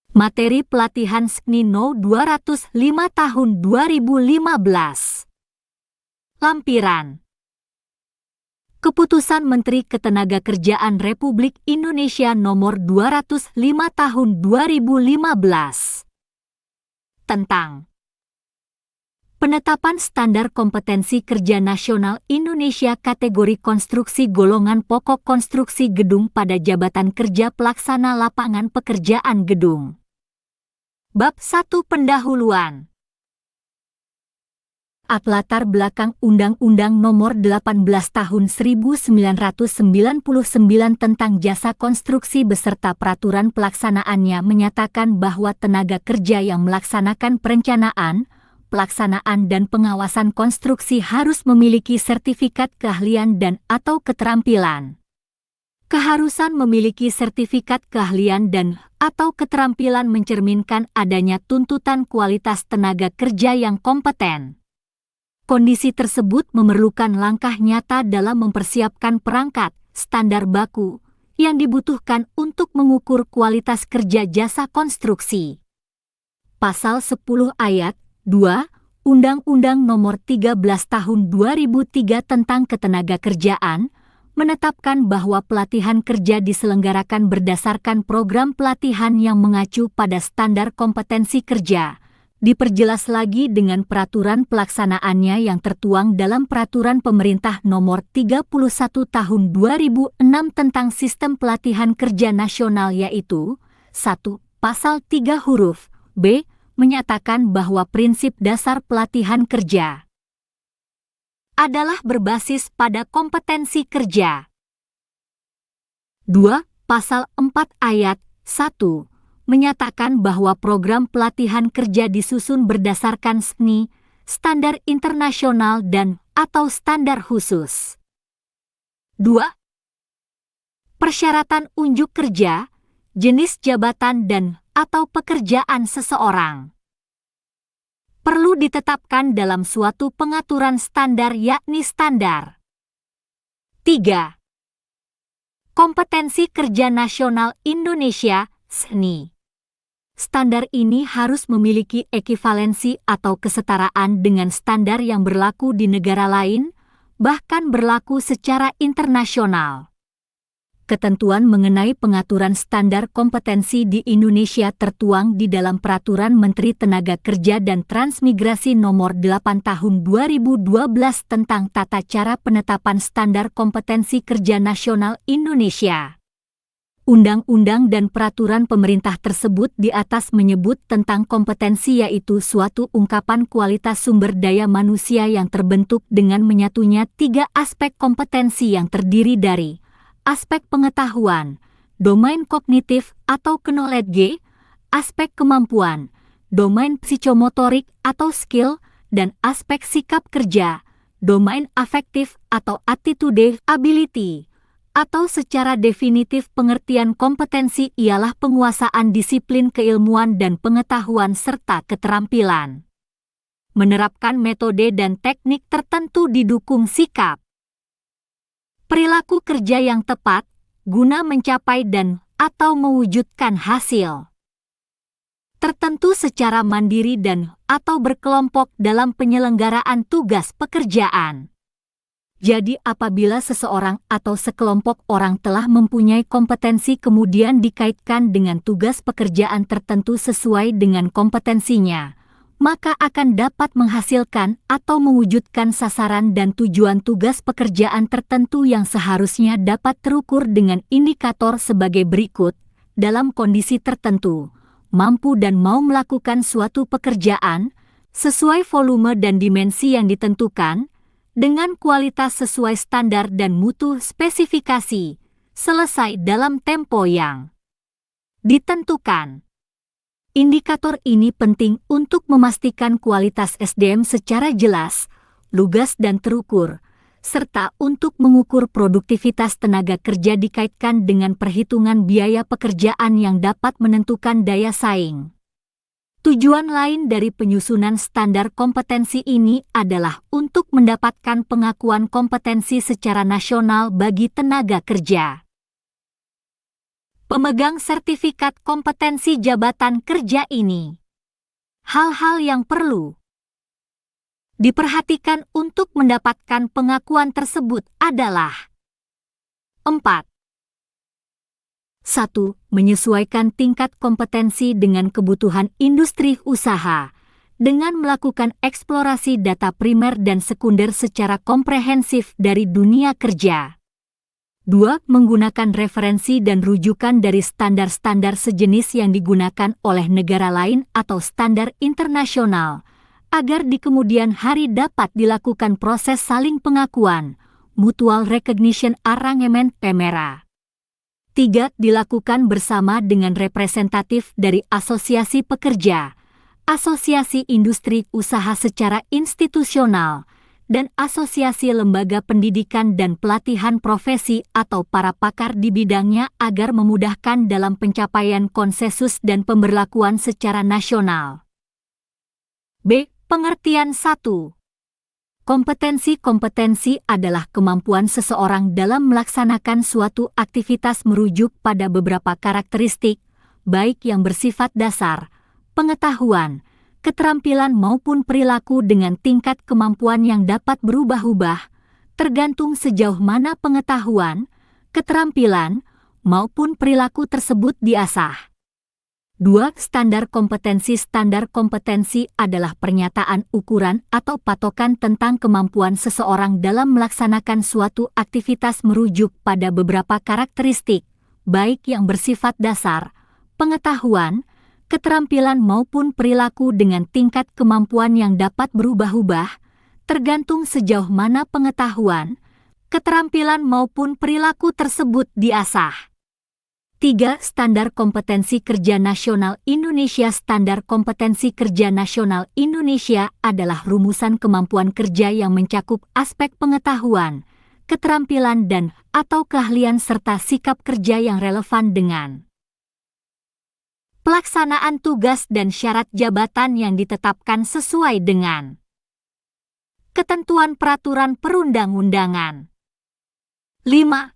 Materi pelatihan SKNI No 205 tahun 2015. Lampiran. Keputusan Menteri Ketenagakerjaan Republik Indonesia Nomor 205 Tahun 2015 tentang penetapan standar kompetensi kerja nasional Indonesia kategori konstruksi golongan pokok konstruksi gedung pada jabatan kerja pelaksana lapangan pekerjaan gedung. Bab 1 Pendahuluan. Latar belakang Undang-Undang Nomor 18 Tahun 1999 tentang jasa konstruksi beserta peraturan pelaksanaannya menyatakan bahwa tenaga kerja yang melaksanakan perencanaan, pelaksanaan dan pengawasan konstruksi harus memiliki sertifikat keahlian dan atau keterampilan. Keharusan memiliki sertifikat keahlian dan atau keterampilan mencerminkan adanya tuntutan kualitas tenaga kerja yang kompeten. Kondisi tersebut memerlukan langkah nyata dalam mempersiapkan perangkat, standar baku, yang dibutuhkan untuk mengukur kualitas kerja jasa konstruksi. Pasal 10 ayat 2, Undang-Undang Nomor 13 Tahun 2003 tentang Ketenagakerjaan, menetapkan bahwa pelatihan kerja diselenggarakan berdasarkan program pelatihan yang mengacu pada standar kompetensi kerja. Diperjelas lagi dengan peraturan pelaksanaannya yang tertuang dalam Peraturan Pemerintah Nomor 31 Tahun 2006 tentang Sistem Pelatihan Kerja Nasional yaitu 1. Pasal 3 huruf B menyatakan bahwa prinsip dasar pelatihan kerja adalah berbasis pada kompetensi kerja. 2. Pasal 4 ayat 1 menyatakan bahwa program pelatihan kerja disusun berdasarkan SKNI, standar internasional dan atau standar khusus. 2. Persyaratan unjuk kerja, jenis jabatan dan atau pekerjaan seseorang perlu ditetapkan dalam suatu pengaturan standar yakni standar. 3. Kompetensi Kerja Nasional Indonesia, SKNI. Standar ini harus memiliki ekivalensi atau kesetaraan dengan standar yang berlaku di negara lain, bahkan berlaku secara internasional. Ketentuan mengenai pengaturan standar kompetensi di Indonesia tertuang di dalam Peraturan Menteri Tenaga Kerja dan Transmigrasi Nomor 8 Tahun 2012 tentang tata cara penetapan standar kompetensi kerja nasional Indonesia. Undang-undang dan peraturan pemerintah tersebut di atas menyebut tentang kompetensi yaitu suatu ungkapan kualitas sumber daya manusia yang terbentuk dengan menyatunya 3 aspek kompetensi yang terdiri dari aspek pengetahuan, domain kognitif atau knowledge, aspek kemampuan, domain psikomotorik atau skill, dan aspek sikap kerja, domain afektif atau attitude ability. Atau secara definitif pengertian kompetensi ialah penguasaan disiplin keilmuan dan pengetahuan serta keterampilan. Menerapkan metode dan teknik tertentu didukung sikap. Perilaku kerja yang tepat, guna mencapai dan atau mewujudkan hasil tertentu secara mandiri dan atau berkelompok dalam penyelenggaraan tugas pekerjaan. Jadi apabila seseorang atau sekelompok orang telah mempunyai kompetensi kemudian dikaitkan dengan tugas pekerjaan tertentu sesuai dengan kompetensinya, maka akan dapat menghasilkan atau mewujudkan sasaran dan tujuan tugas pekerjaan tertentu yang seharusnya dapat terukur dengan indikator sebagai berikut. Dalam kondisi tertentu, mampu dan mau melakukan suatu pekerjaan sesuai volume dan dimensi yang ditentukan, dengan kualitas sesuai standar dan mutu spesifikasi, selesai dalam tempo yang ditentukan. Indikator ini penting untuk memastikan kualitas SDM secara jelas, lugas dan terukur, serta untuk mengukur produktivitas tenaga kerja dikaitkan dengan perhitungan biaya pekerjaan yang dapat menentukan daya saing. Tujuan lain dari penyusunan standar kompetensi ini adalah untuk mendapatkan pengakuan kompetensi secara nasional bagi tenaga kerja. pemegang sertifikat kompetensi jabatan kerja ini. Hal-hal yang perlu diperhatikan untuk mendapatkan pengakuan tersebut adalah 4. 1. Menyesuaikan tingkat kompetensi dengan kebutuhan industri usaha dengan melakukan eksplorasi data primer dan sekunder secara komprehensif dari dunia kerja. 2. Menggunakan referensi dan rujukan dari standar-standar sejenis yang digunakan oleh negara lain atau standar internasional, agar di kemudian hari dapat dilakukan proses saling pengakuan, mutual recognition arrangement PMERA. 3. Dilakukan bersama dengan representatif dari asosiasi pekerja, asosiasi industri usaha secara institusional, dan asosiasi lembaga pendidikan dan pelatihan profesi atau para pakar di bidangnya agar memudahkan dalam pencapaian konsensus dan pemberlakuan secara nasional. B. Pengertian 1. Kompetensi adalah kemampuan seseorang dalam melaksanakan suatu aktivitas merujuk pada beberapa karakteristik, baik yang bersifat dasar, pengetahuan, keterampilan maupun perilaku dengan tingkat kemampuan yang dapat berubah-ubah, tergantung sejauh mana pengetahuan, keterampilan, maupun perilaku tersebut diasah. 2. Standar kompetensi adalah pernyataan ukuran atau patokan tentang kemampuan seseorang dalam melaksanakan suatu aktivitas merujuk pada beberapa karakteristik, baik yang bersifat dasar, pengetahuan, keterampilan maupun perilaku dengan tingkat kemampuan yang dapat berubah-ubah, tergantung sejauh mana pengetahuan, keterampilan maupun perilaku tersebut diasah. 3. Standar Kompetensi Kerja Nasional Indonesia. Standar Kompetensi Kerja Nasional Indonesia adalah rumusan kemampuan kerja yang mencakup aspek pengetahuan, keterampilan dan/atau keahlian serta sikap kerja yang relevan dengan pelaksanaan tugas dan syarat jabatan yang ditetapkan sesuai dengan ketentuan peraturan perundang-undangan. 5.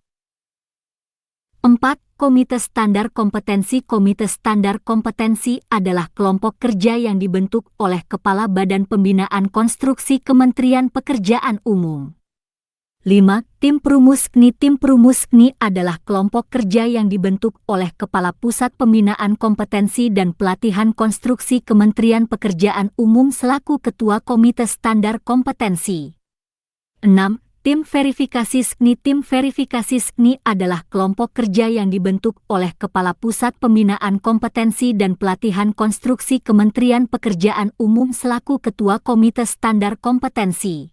4. Komite Standar Kompetensi. Komite Standar Kompetensi adalah kelompok kerja yang dibentuk oleh Kepala Badan Pembinaan Konstruksi Kementerian Pekerjaan Umum. 5. Tim Perumus KNI. Tim Perumus KNI adalah kelompok kerja yang dibentuk oleh Kepala Pusat Pembinaan Kompetensi dan Pelatihan Konstruksi Kementerian Pekerjaan Umum selaku Ketua Komite Standar Kompetensi. 6. Tim Verifikasi SKNI. Tim Verifikasi SKNI adalah kelompok kerja yang dibentuk oleh Kepala Pusat Pembinaan Kompetensi dan Pelatihan Konstruksi Kementerian Pekerjaan Umum selaku Ketua Komite Standar Kompetensi.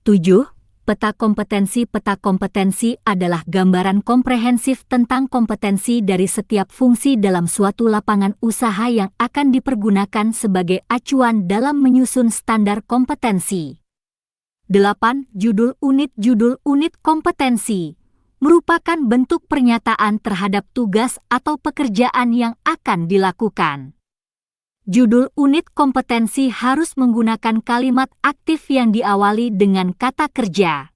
7. Peta kompetensi. Peta kompetensi adalah gambaran komprehensif tentang kompetensi dari setiap fungsi dalam suatu lapangan usaha yang akan dipergunakan sebagai acuan dalam menyusun standar kompetensi. 8. Judul unit. Judul unit kompetensi merupakan bentuk pernyataan terhadap tugas atau pekerjaan yang akan dilakukan. Judul unit kompetensi harus menggunakan kalimat aktif yang diawali dengan kata kerja.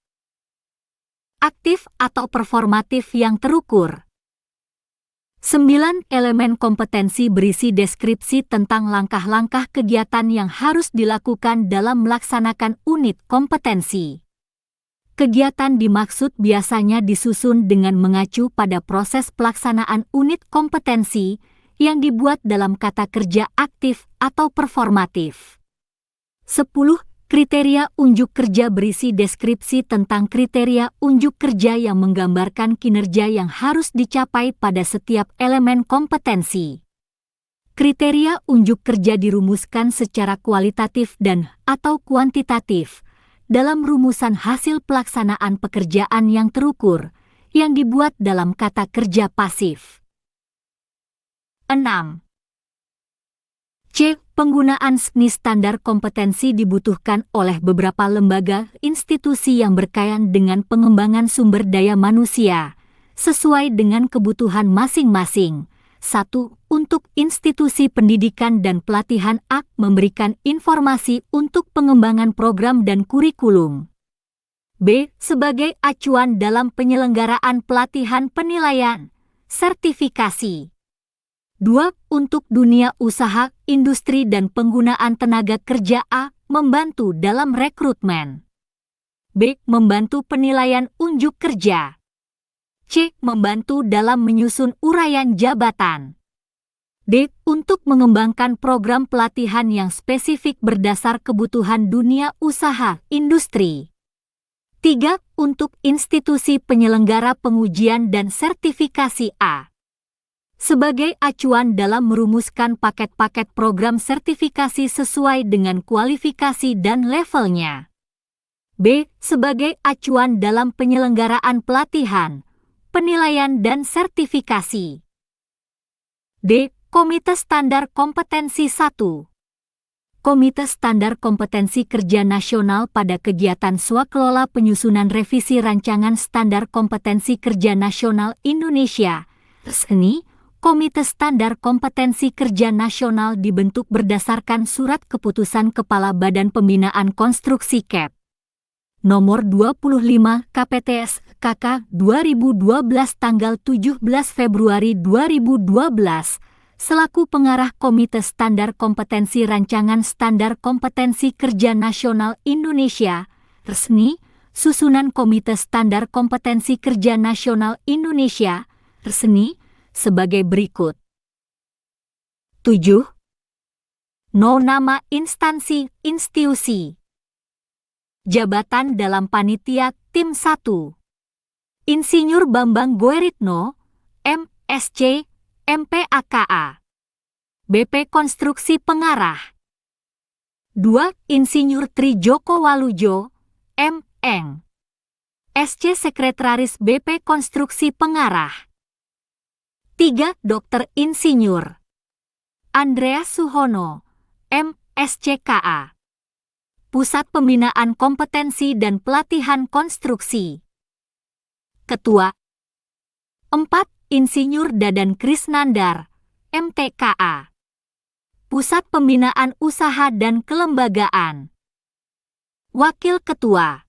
Aktif atau performatif yang terukur. 9. Elemen kompetensi berisi deskripsi tentang langkah-langkah kegiatan yang harus dilakukan dalam melaksanakan unit kompetensi. Kegiatan dimaksud biasanya disusun dengan mengacu pada proses pelaksanaan unit kompetensi yang dibuat dalam kata kerja aktif atau performatif. 10. Kriteria unjuk kerja berisi deskripsi tentang kriteria unjuk kerja yang menggambarkan kinerja yang harus dicapai pada setiap elemen kompetensi. Kriteria unjuk kerja dirumuskan secara kualitatif dan/atau kuantitatif dalam rumusan hasil pelaksanaan pekerjaan yang terukur yang dibuat dalam kata kerja pasif. 6. C. Penggunaan SKNI. Standar kompetensi dibutuhkan oleh beberapa lembaga institusi yang berkaitan dengan pengembangan sumber daya manusia, sesuai dengan kebutuhan masing-masing. 1. Untuk institusi pendidikan dan pelatihan memberikan informasi untuk pengembangan program dan kurikulum. B. Sebagai acuan dalam penyelenggaraan pelatihan penilaian. sertifikasi. 2. Untuk dunia usaha, industri dan penggunaan tenaga kerja A, membantu dalam rekrutmen. B. Membantu penilaian unjuk kerja. C. Membantu dalam menyusun uraian jabatan. D. Untuk mengembangkan program pelatihan yang spesifik berdasar kebutuhan dunia usaha, industri. 3. Untuk institusi penyelenggara pengujian dan sertifikasi A. Sebagai acuan dalam merumuskan paket-paket program sertifikasi sesuai dengan kualifikasi dan levelnya. B. Sebagai acuan dalam penyelenggaraan pelatihan, penilaian dan sertifikasi. D. Komite Standar Kompetensi 1. Komite Standar Kompetensi Kerja Nasional pada kegiatan swakelola penyusunan revisi Rancangan Standar Kompetensi Kerja Nasional Indonesia, SNI. Komite Standar Kompetensi Kerja Nasional dibentuk berdasarkan Surat Keputusan Kepala Badan Pembinaan Konstruksi KEP Nomor 25 KPTS KK 2012 tanggal 17 Februari 2012 selaku pengarah Komite Standar Kompetensi Rancangan Standar Kompetensi Kerja Nasional Indonesia, resmi, susunan Komite Standar Kompetensi Kerja Nasional Indonesia, resmi, sebagai berikut. 7. Nama instansi, institusi. Jabatan dalam panitia tim 1. Insinyur Bambang Gueritno, M.Sc, MPAKA. BP Konstruksi Pengarah. 2. Insinyur Tri Joko Walujo, M.Eng. SC Sekretaris BP Konstruksi Pengarah. 3. Dr. Insinyur Andreas Suhono, M.Sc.KA. Pusat Pembinaan Kompetensi dan Pelatihan Konstruksi. Ketua. 4. Insinyur Dadan Krisnandar, MTKA. Pusat Pembinaan Usaha dan Kelembagaan. Wakil Ketua.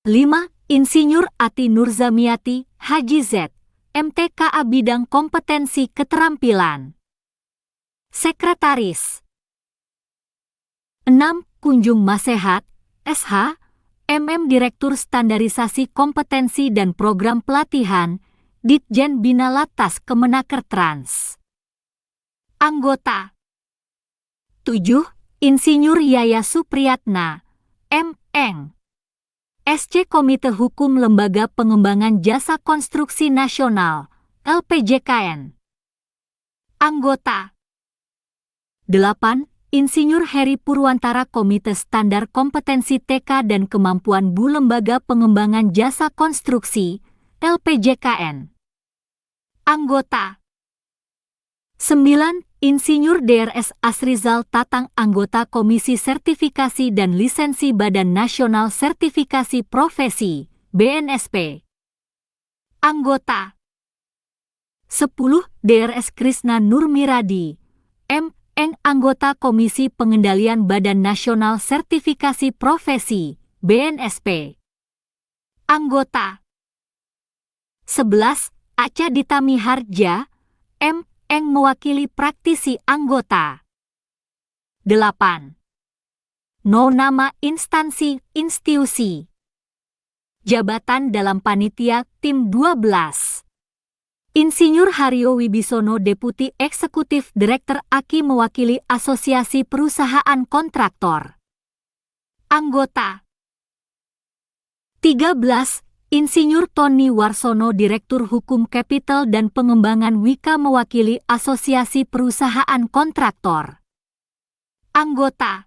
5. Insinyur Ati Nurzamiati, Haji Z, MTKA Bidang Kompetensi Keterampilan. Sekretaris. 6. Kunjung Masehat, SH, MM Direktur Standarisasi Kompetensi dan Program Pelatihan, Ditjen Bina Latas Kemenaker Trans. Anggota. 7. Insinyur Yaya Supriyatna, M.Eng. SC Komite Hukum Lembaga Pengembangan Jasa Konstruksi Nasional, LPJKN. Anggota. 8. Insinyur Heri Purwantara Komite Standar Kompetensi TK dan Kemampuan Bu Lembaga Pengembangan Jasa Konstruksi, LPJKN. Anggota. 9. Insinyur DRS Asrizal Tatang anggota Komisi Sertifikasi dan Lisensi Badan Nasional Sertifikasi Profesi, BNSP. Anggota. 10. DRS Krisna Nurmiradi, M.Eng anggota Komisi Pengendalian Badan Nasional Sertifikasi Profesi, BNSP. Anggota. 11. Acha Ditami Harja, M.Eng mewakili praktisi anggota. 8. Nama instansi, institusi. Jabatan dalam panitia tim 12. Insinyur Haryo Wibisono Deputi Eksekutif Direktur AKI mewakili Asosiasi Perusahaan Kontraktor. Anggota. 13. Insinyur Tony Warsono Direktur Hukum Kapital dan Pengembangan Wika mewakili Asosiasi Perusahaan Kontraktor. Anggota.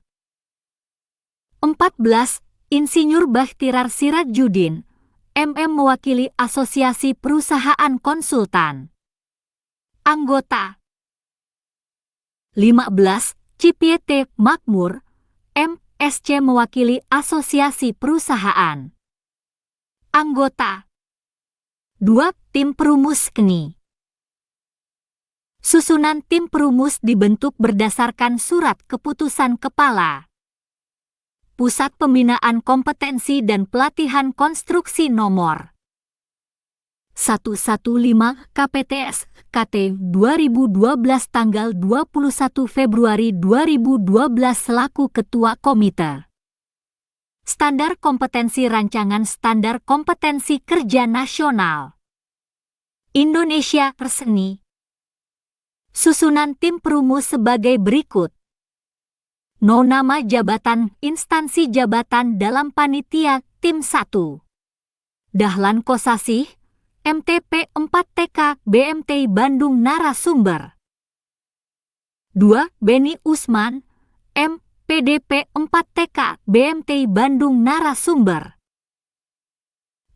14. Insinyur Bakhtiar Sirajudin, MM mewakili Asosiasi Perusahaan Konsultan. Anggota. 15. Cipiete Makmur, M.Sc mewakili Asosiasi Perusahaan. Anggota. 2. Tim Perumus KNI. Susunan tim perumus dibentuk berdasarkan Surat Keputusan Kepala Pusat Pembinaan Kompetensi dan Pelatihan Konstruksi Nomor 115 KPTS KT 2012 tanggal 21 Februari 2012 selaku Ketua Komite. Standar Kompetensi Rancangan Standar Kompetensi Kerja Nasional Indonesia Seni. Susunan tim perumus sebagai berikut. Nama jabatan, instansi jabatan dalam panitia, tim 1. Dahlan Kosasih, MTP 4TK BMT Bandung narasumber. 2. Beni Usman, MPDP 4TK BMT Bandung narasumber.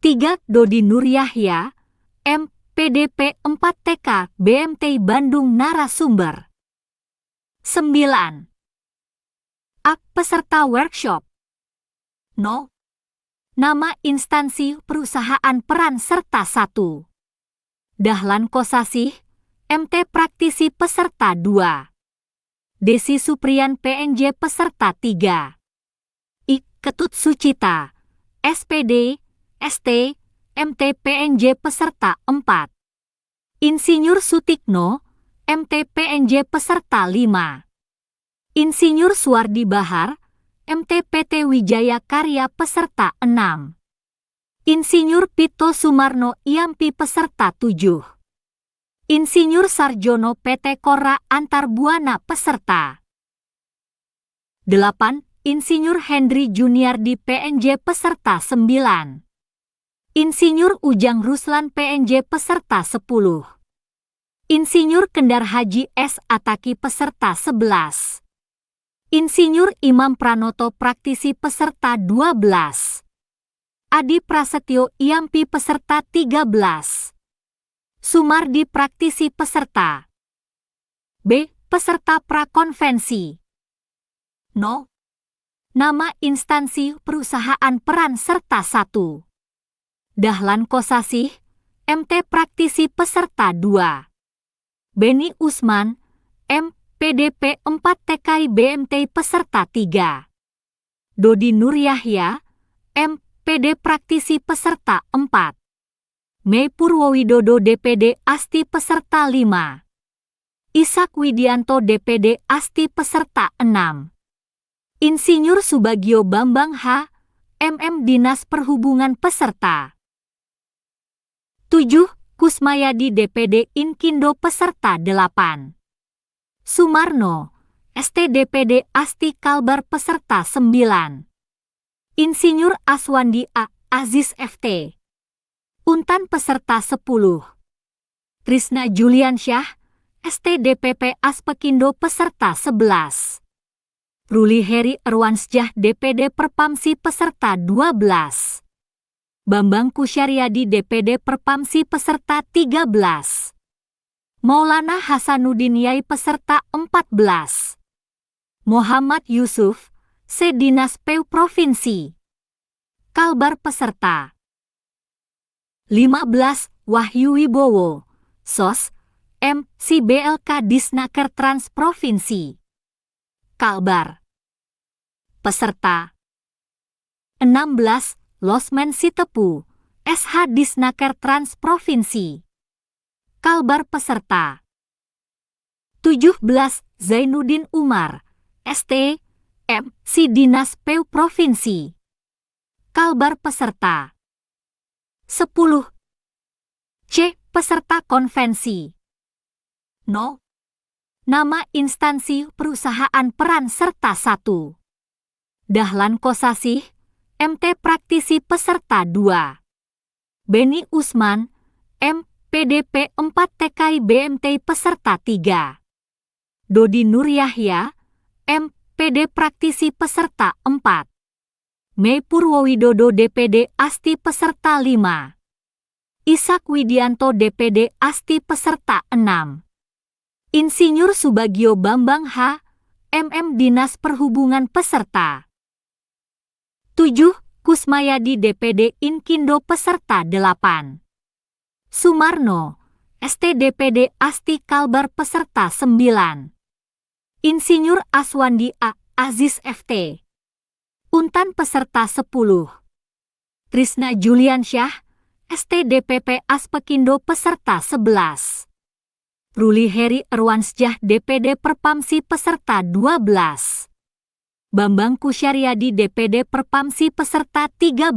3. Dodi Nur Yahya, MPDP 4TK BMT Bandung narasumber. 9. Peserta workshop. Nama instansi perusahaan peran serta 1. Dahlan Kosasih, MT praktisi peserta 2. Desi Supriyan PNJ peserta 3. Ketut Sucita, SPD, ST, MT PNJ peserta 4. Insinyur Sutikno, MT PNJ peserta 5. Insinyur Suwardi Bahar, MT PT Wijaya Karya peserta 6. Insinyur Pito Sumarno IAMPI peserta 7. Insinyur Sarjono PT Kora Antarbuana peserta 8. Insinyur Hendri Juniardi PNJ peserta 9. Insinyur Ujang Ruslan PNJ peserta 10. Insinyur Kendar Haji S. Ataki peserta 11. Insinyur Imam Pranoto praktisi peserta 12. Adi Prasetyo IAMPI peserta 13. Sumardi praktisi peserta. B. Peserta prakonvensi. Nama instansi perusahaan peran serta 1. Dahlan Kosasih, MT praktisi peserta 2. Beni Usman, PDP 4TK BMT peserta 3. Dodi Nur Yahya, MPD praktisi peserta 4. Mei Purwowidodo DPD ASTI peserta 5. Ishak Widianto DPD ASTI peserta 6. Insinyur Subagio Bambang H, Dinas Perhubungan peserta 7. Kusmayadi DPD Inkindo peserta 8. Sumarno, STDPD ASTI Kalbar peserta 9. Insinyur Aswandi A. Aziz FT. Untan peserta 10. Krisna Juliansyah, STDPP Aspekindo peserta 11. Ruli Heri Erwansjah DPD Perpamsi peserta 12. Bambang Kusyariadi DPD Perpamsi peserta 13. Maulana Hasanuddin Yai peserta 14. Muhammad Yusuf, Dinas PU Provinsi Kalbar peserta 15. Wahyu Wibowo, SOS, CBLK Disnaker Trans Provinsi Kalbar peserta 16. Losmen Sitepu, SH Disnaker Trans Provinsi Kalbar peserta 17. Zainuddin Umar, ST, Dinas PU Provinsi Kalbar peserta 10. C. Peserta konvensi. Nama instansi perusahaan peran serta 1. Dahlan Kosasih, MT praktisi peserta 2. Beni Usman, PDP 4TK BMT peserta 3. Dodi Nur Yahya, MPD praktisi peserta 4. Mei Purwowidodo DPD ASTI peserta 5. Ishak Widianto DPD ASTI peserta 6. Insinyur Subagio Bambang H, Dinas Perhubungan peserta 7. Kusmayadi DPD Inkindo peserta 8. Sumarno, STDPD ASTI Kalbar peserta 9. Insinyur Aswandi A. Aziz FT. Untan peserta 10. Krisna Juliansyah, STDPP Aspekindo peserta 11. Ruli Heri Erwansyah DPD Perpamsi peserta 12. Bambang Kusyariadi DPD Perpamsi peserta 13.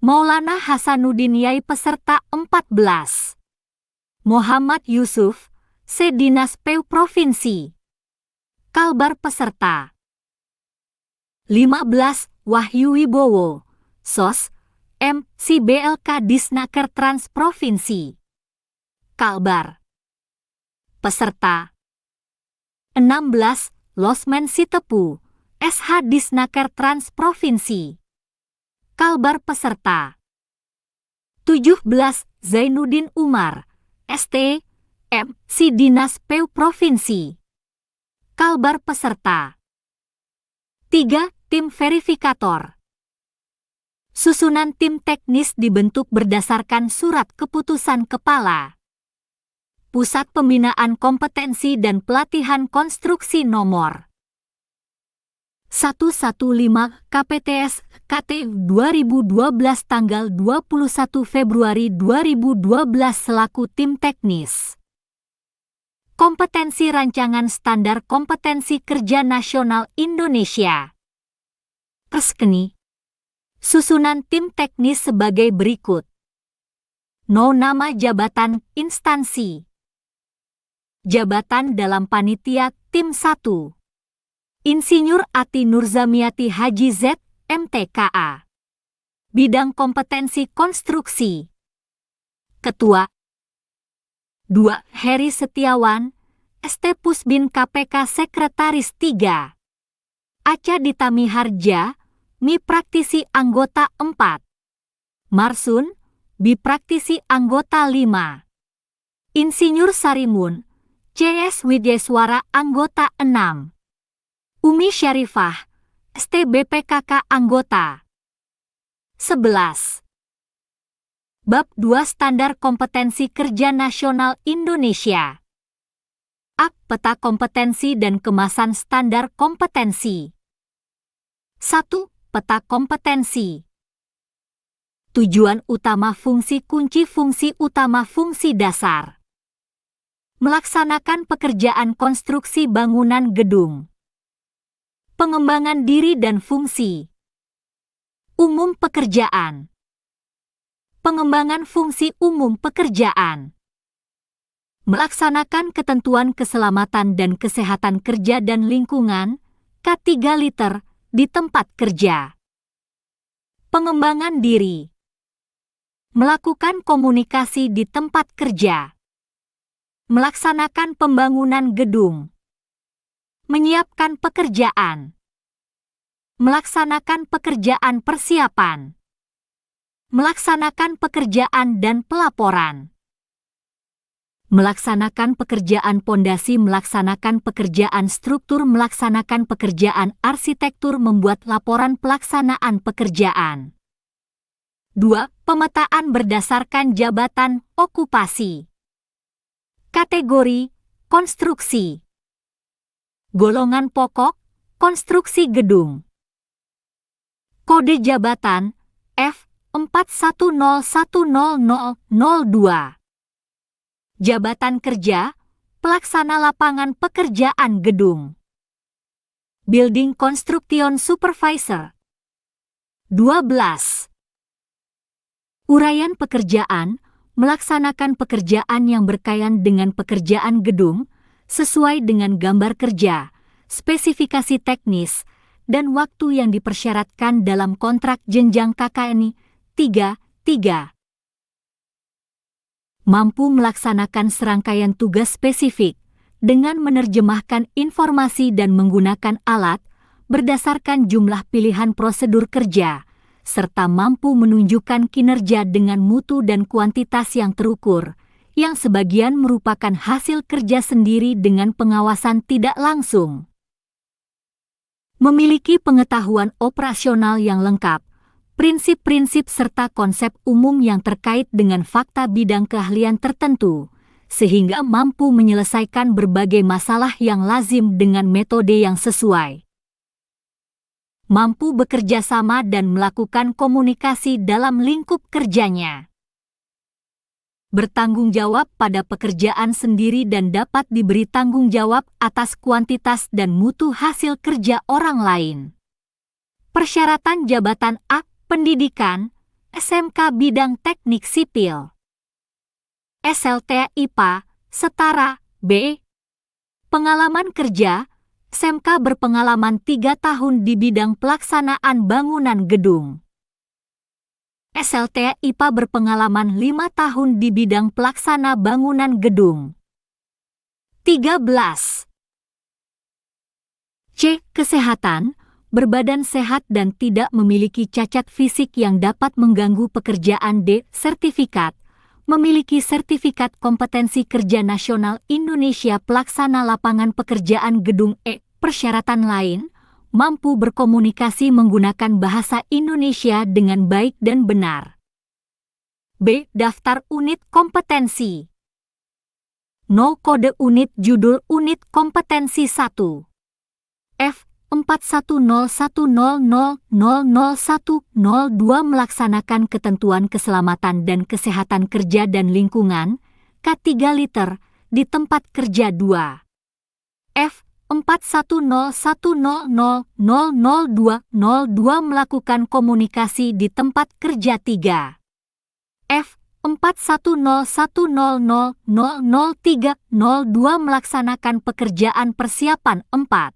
Maulana Hasanuddin Yai peserta 14. Muhammad Yusuf, Sedinas PU Provinsi. Kalbar peserta 15. Wahyu Wibowo, SOS, MCBLK Disnaker Trans Provinsi. Kalbar. Peserta 16. Losmen Sitepu, SH Disnaker Trans Provinsi. Kalbar peserta 17. Zainuddin Umar, ST, MC Dinas PU Provinsi. Kalbar peserta 3. Tim verifikator. Susunan tim teknis dibentuk berdasarkan surat keputusan Kepala Pusat Pembinaan Kompetensi dan Pelatihan Konstruksi nomor 115 KPTS KT 2012 tanggal 21 Februari 2012 selaku tim teknis. Kompetensi Rancangan Standar Kompetensi Kerja Nasional Indonesia. Reskeni. Susunan tim teknis sebagai berikut. Nama jabatan instansi. Jabatan dalam panitia tim 1. Insinyur Ati Nurzamiati Haji Z, MTKA. Bidang kompetensi konstruksi. Ketua 2. Heri Setiawan, ST Pusbin KPK Sekretaris 3. Aca Ditami Harja, Mi Praktisi Anggota 4. Marsun, Bi Praktisi Anggota 5. Insinyur Sarimun, CS Widyaswara Anggota 6. Umi Syarifah, ST BPKK Anggota 11. Bab 2 Standar Kompetensi Kerja Nasional Indonesia. Peta kompetensi dan kemasan standar kompetensi. 1. Peta kompetensi. Tujuan utama fungsi kunci fungsi utama fungsi dasar. Melaksanakan pekerjaan konstruksi bangunan gedung. Pengembangan diri dan fungsi. Umum pekerjaan. Pengembangan fungsi umum pekerjaan. Melaksanakan ketentuan keselamatan dan kesehatan kerja dan lingkungan, K3 liter, di tempat kerja. Pengembangan diri. Melakukan komunikasi di tempat kerja. Melaksanakan pembangunan gedung. Menyiapkan pekerjaan. Melaksanakan pekerjaan persiapan. Melaksanakan pekerjaan dan pelaporan. Melaksanakan pekerjaan pondasi, melaksanakan pekerjaan struktur, melaksanakan pekerjaan arsitektur, membuat laporan pelaksanaan pekerjaan. 2. Pemetaan berdasarkan jabatan, okupasi. Kategori, konstruksi. Golongan pokok, konstruksi gedung. Kode jabatan, F41010002. Jabatan kerja, pelaksana lapangan pekerjaan gedung. Building Construction Supervisor. 12. Uraian pekerjaan, melaksanakan pekerjaan yang berkaitan dengan pekerjaan gedung, sesuai dengan gambar kerja, spesifikasi teknis, dan waktu yang dipersyaratkan dalam kontrak jenjang KKN 3. Mampu melaksanakan serangkaian tugas spesifik dengan menerjemahkan informasi dan menggunakan alat berdasarkan jumlah pilihan prosedur kerja, serta mampu menunjukkan kinerja dengan mutu dan kuantitas yang terukur, yang sebagian merupakan hasil kerja sendiri dengan pengawasan tidak langsung. Memiliki pengetahuan operasional yang lengkap, prinsip-prinsip serta konsep umum yang terkait dengan fakta bidang keahlian tertentu, sehingga mampu menyelesaikan berbagai masalah yang lazim dengan metode yang sesuai. mampu bekerja sama dan melakukan komunikasi dalam lingkup kerjanya. Bertanggung jawab pada pekerjaan sendiri dan dapat diberi tanggung jawab atas kuantitas dan mutu hasil kerja orang lain. Persyaratan jabatan A. Pendidikan, SMK bidang teknik sipil. SLTA IPA, setara, B. Pengalaman kerja, SMK berpengalaman 3 tahun di bidang pelaksanaan bangunan gedung. SLTA IPA berpengalaman 5 tahun di bidang pelaksana bangunan gedung. 13. C. Kesehatan, berbadan sehat dan tidak memiliki cacat fisik yang dapat mengganggu pekerjaan. D. Sertifikat, memiliki sertifikat kompetensi kerja nasional Indonesia pelaksana lapangan pekerjaan gedung. E. Persyaratan lain, mampu berkomunikasi menggunakan bahasa Indonesia dengan baik dan benar. B. Daftar unit kompetensi. No kode unit judul unit kompetensi 1. F. 410100000102 melaksanakan ketentuan keselamatan dan kesehatan kerja dan lingkungan, K3 liter, di tempat kerja 2. F. 4101000002 melakukan komunikasi di tempat kerja 3. F. 410100000302 melaksanakan pekerjaan persiapan 4.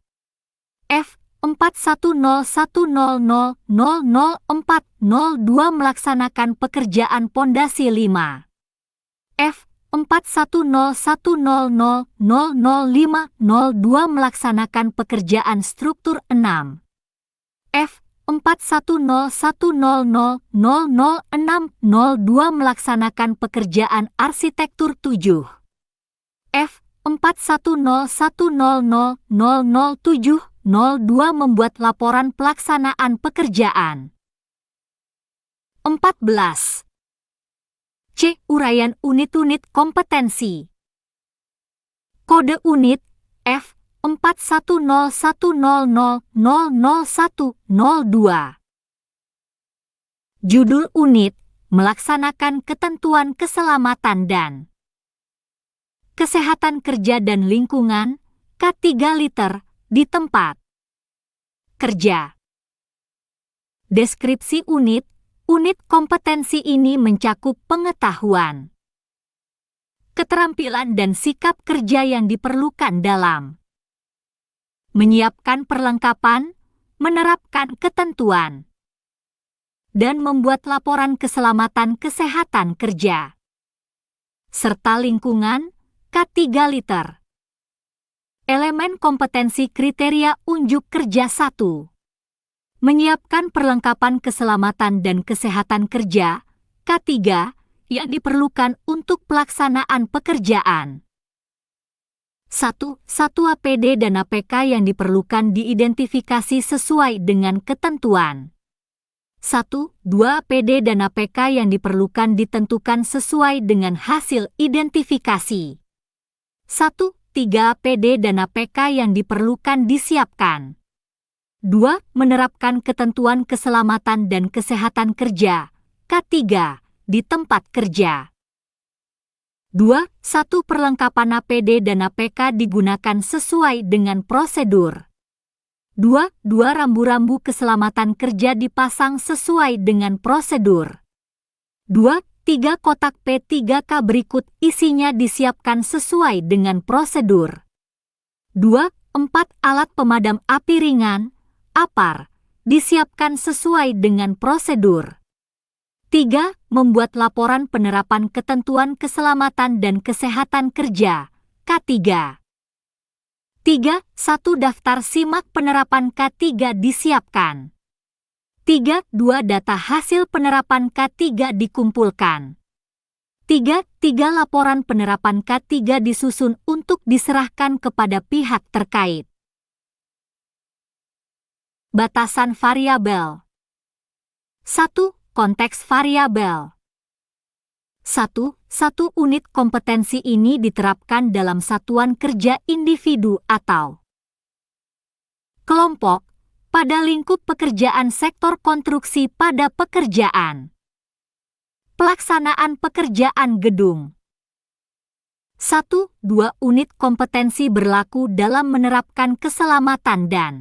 F. 4101000402 melaksanakan pekerjaan pondasi 5. F. 4101000502 melaksanakan pekerjaan struktur 6. F. 4101000602 melaksanakan pekerjaan arsitektur 7. F. 4101000702 membuat laporan pelaksanaan pekerjaan. 14. C. Uraian unit-unit kompetensi. Kode unit F. 4101000102. Judul unit, melaksanakan ketentuan keselamatan dan kesehatan kerja dan lingkungan, K3 liter, di tempat kerja. Deskripsi unit kompetensi ini mencakup pengetahuan, keterampilan dan sikap kerja yang diperlukan dalam menyiapkan perlengkapan, menerapkan ketentuan, dan membuat laporan keselamatan kesehatan kerja, serta lingkungan, K3 liter. Elemen kompetensi kriteria unjuk kerja 1. Menyiapkan perlengkapan keselamatan dan kesehatan kerja, K3, yang diperlukan untuk pelaksanaan pekerjaan. 1. APD dan APK yang diperlukan diidentifikasi sesuai dengan ketentuan. 1. 2 APD dan APK yang diperlukan ditentukan sesuai dengan hasil identifikasi. 1. 3 APD dan APK yang diperlukan disiapkan. 2. Menerapkan ketentuan keselamatan dan kesehatan kerja, K3, di tempat kerja. 2. 1 Perlengkapan APD dan APK digunakan sesuai dengan prosedur. 2. Rambu-rambu keselamatan kerja dipasang sesuai dengan prosedur. 2. 3 kotak P3K berikut isinya disiapkan sesuai dengan prosedur. 2. 4 alat pemadam api ringan, APAR, disiapkan sesuai dengan prosedur. 3. Membuat laporan penerapan ketentuan keselamatan dan kesehatan kerja, K3. 3. 1 daftar simak penerapan K3 disiapkan. 3. 2 data hasil penerapan K3 dikumpulkan. 3. Laporan penerapan K3 disusun untuk diserahkan kepada pihak terkait. Batasan variabel. 1. Konteks variabel. 1. Satu unit kompetensi ini diterapkan dalam satuan kerja individu atau kelompok pada lingkup pekerjaan sektor konstruksi pada pekerjaan. Pelaksanaan pekerjaan gedung. 1-2 unit kompetensi berlaku dalam menerapkan keselamatan dan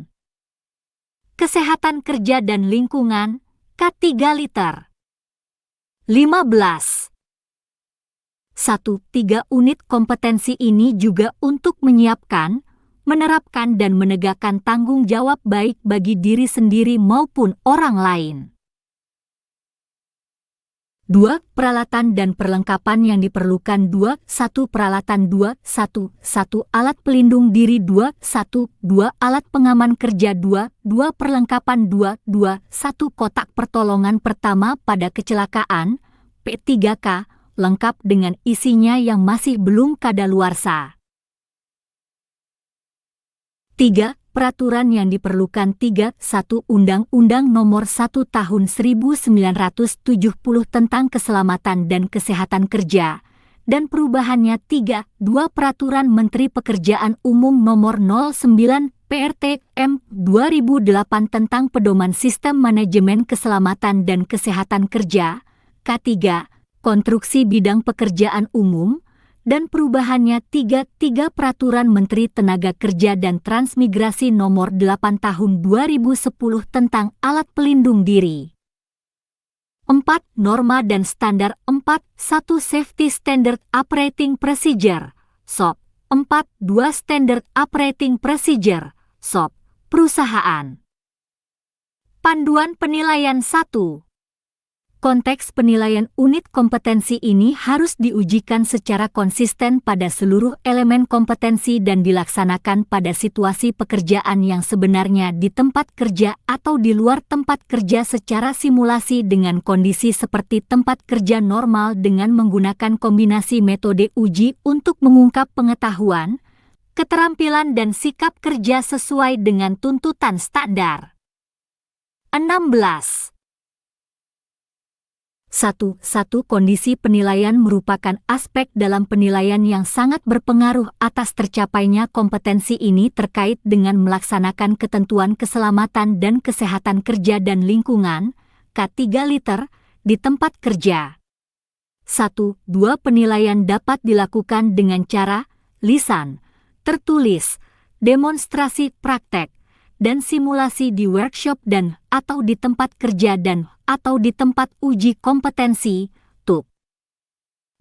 kesehatan kerja dan lingkungan, K3 liter. 15. 1-3 unit kompetensi ini juga untuk menyiapkan, menerapkan dan menegakkan tanggung jawab baik bagi diri sendiri maupun orang lain. 2. Peralatan dan perlengkapan yang diperlukan 1 peralatan 1 alat pelindung diri 2 alat pengaman kerja 2 perlengkapan 1 kotak pertolongan pertama pada kecelakaan, P3K, lengkap dengan isinya yang masih belum kadaluarsa. 3. Peraturan yang diperlukan 1 Undang-Undang Nomor 1 Tahun 1970 tentang Keselamatan dan Kesehatan Kerja, dan perubahannya 2 Peraturan Menteri Pekerjaan Umum Nomor 09 PRTM 2008 tentang Pedoman Sistem Manajemen Keselamatan dan Kesehatan Kerja, K3, Konstruksi Bidang Pekerjaan Umum, dan perubahannya 3 Peraturan Menteri Tenaga Kerja dan Transmigrasi Nomor 8 Tahun 2010 tentang Alat Pelindung Diri. 4. Norma dan Standar 1 Safety Standard Operating Procedure, SOP. 4. 2 Standard Operating Procedure, SOP, perusahaan. Panduan penilaian 1. Konteks penilaian unit kompetensi ini harus diujikan secara konsisten pada seluruh elemen kompetensi dan dilaksanakan pada situasi pekerjaan yang sebenarnya di tempat kerja atau di luar tempat kerja secara simulasi dengan kondisi seperti tempat kerja normal dengan menggunakan kombinasi metode uji untuk mengungkap pengetahuan, keterampilan dan sikap kerja sesuai dengan tuntutan standar. 16. 1. Kondisi penilaian merupakan aspek dalam penilaian yang sangat berpengaruh atas tercapainya kompetensi ini terkait dengan melaksanakan ketentuan keselamatan dan kesehatan kerja dan lingkungan, K3 liter, di tempat kerja. 1. 2 penilaian dapat dilakukan dengan cara lisan, tertulis, demonstrasi praktek, dan simulasi di workshop dan atau di tempat kerja dan atau di tempat uji kompetensi, TUK.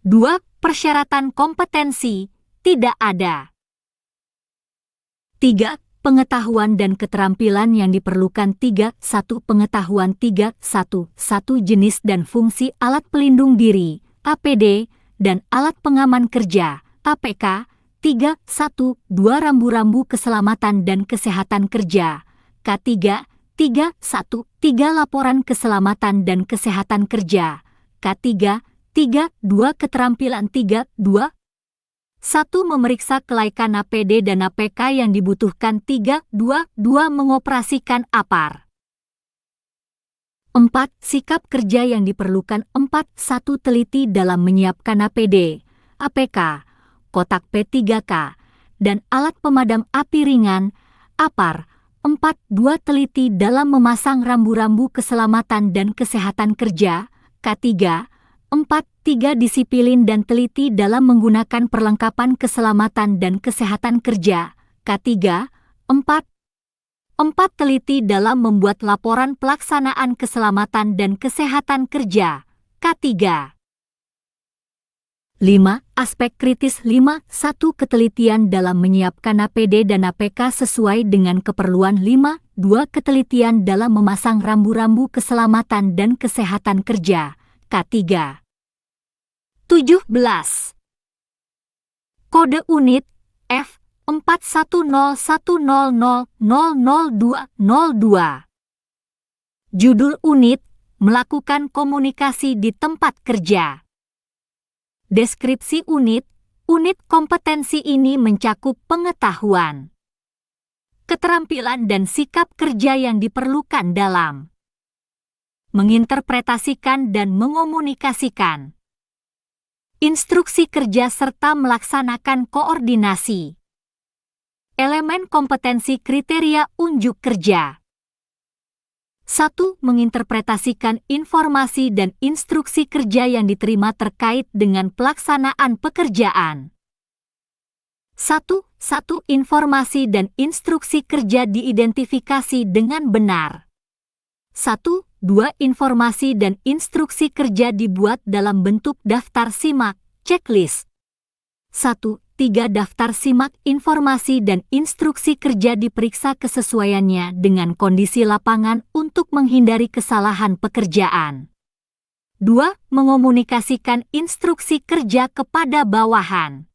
2. Persyaratan kompetensi tidak ada. 3. Pengetahuan dan keterampilan yang diperlukan 1 Pengetahuan 1 jenis dan fungsi alat pelindung diri, APD, dan alat pengaman kerja, APK. 3. 2 Rambu-rambu keselamatan dan kesehatan kerja, K3. 3 Laporan keselamatan dan kesehatan kerja, K3. 2 Keterampilan 1 Memeriksa kelaikan APD dan APK yang dibutuhkan 2 Mengoperasikan APAR. 4. Sikap kerja yang diperlukan 1 Teliti dalam menyiapkan APD, APK, kotak P3K, dan alat pemadam api ringan, APAR. 2 Teliti dalam memasang rambu-rambu keselamatan dan kesehatan kerja, K3. 3 Disiplin dan teliti dalam menggunakan perlengkapan keselamatan dan kesehatan kerja, K3. 4 Teliti dalam membuat laporan pelaksanaan keselamatan dan kesehatan kerja, K3. 5. Aspek kritis 1 Ketelitian dalam menyiapkan APD dan APK sesuai dengan keperluan 2 Ketelitian dalam memasang rambu-rambu keselamatan dan kesehatan kerja, K3. 17. Kode unit F 4101000002. Judul unit, melakukan komunikasi di tempat kerja. Deskripsi unit kompetensi ini mencakup pengetahuan, keterampilan dan sikap kerja yang diperlukan dalam menginterpretasikan dan mengomunikasikan instruksi kerja serta melaksanakan koordinasi. Elemen kompetensi kriteria unjuk kerja. 1. Menginterpretasikan informasi dan instruksi kerja yang diterima terkait dengan pelaksanaan pekerjaan. 1. Informasi dan instruksi kerja diidentifikasi dengan benar. 1. 2. Informasi dan instruksi kerja dibuat dalam bentuk daftar simak, checklist. 1. 3. Daftar simak informasi dan instruksi kerja diperiksa kesesuaiannya dengan kondisi lapangan untuk menghindari kesalahan pekerjaan. 2. Mengomunikasikan instruksi kerja kepada bawahan.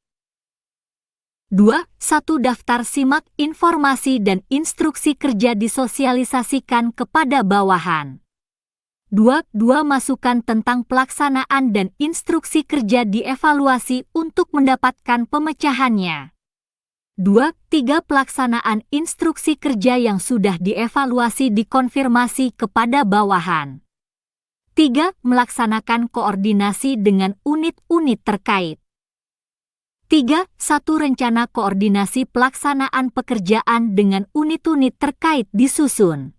2. 1. Daftar simak informasi dan instruksi kerja disosialisasikan kepada bawahan. 2. Masukan tentang pelaksanaan dan instruksi kerja dievaluasi untuk mendapatkan pemecahannya. 2. 3. Pelaksanaan instruksi kerja yang sudah dievaluasi dikonfirmasi kepada bawahan. 3. Melaksanakan koordinasi dengan unit-unit terkait. 3. 1. Rencana koordinasi pelaksanaan pekerjaan dengan unit-unit terkait disusun.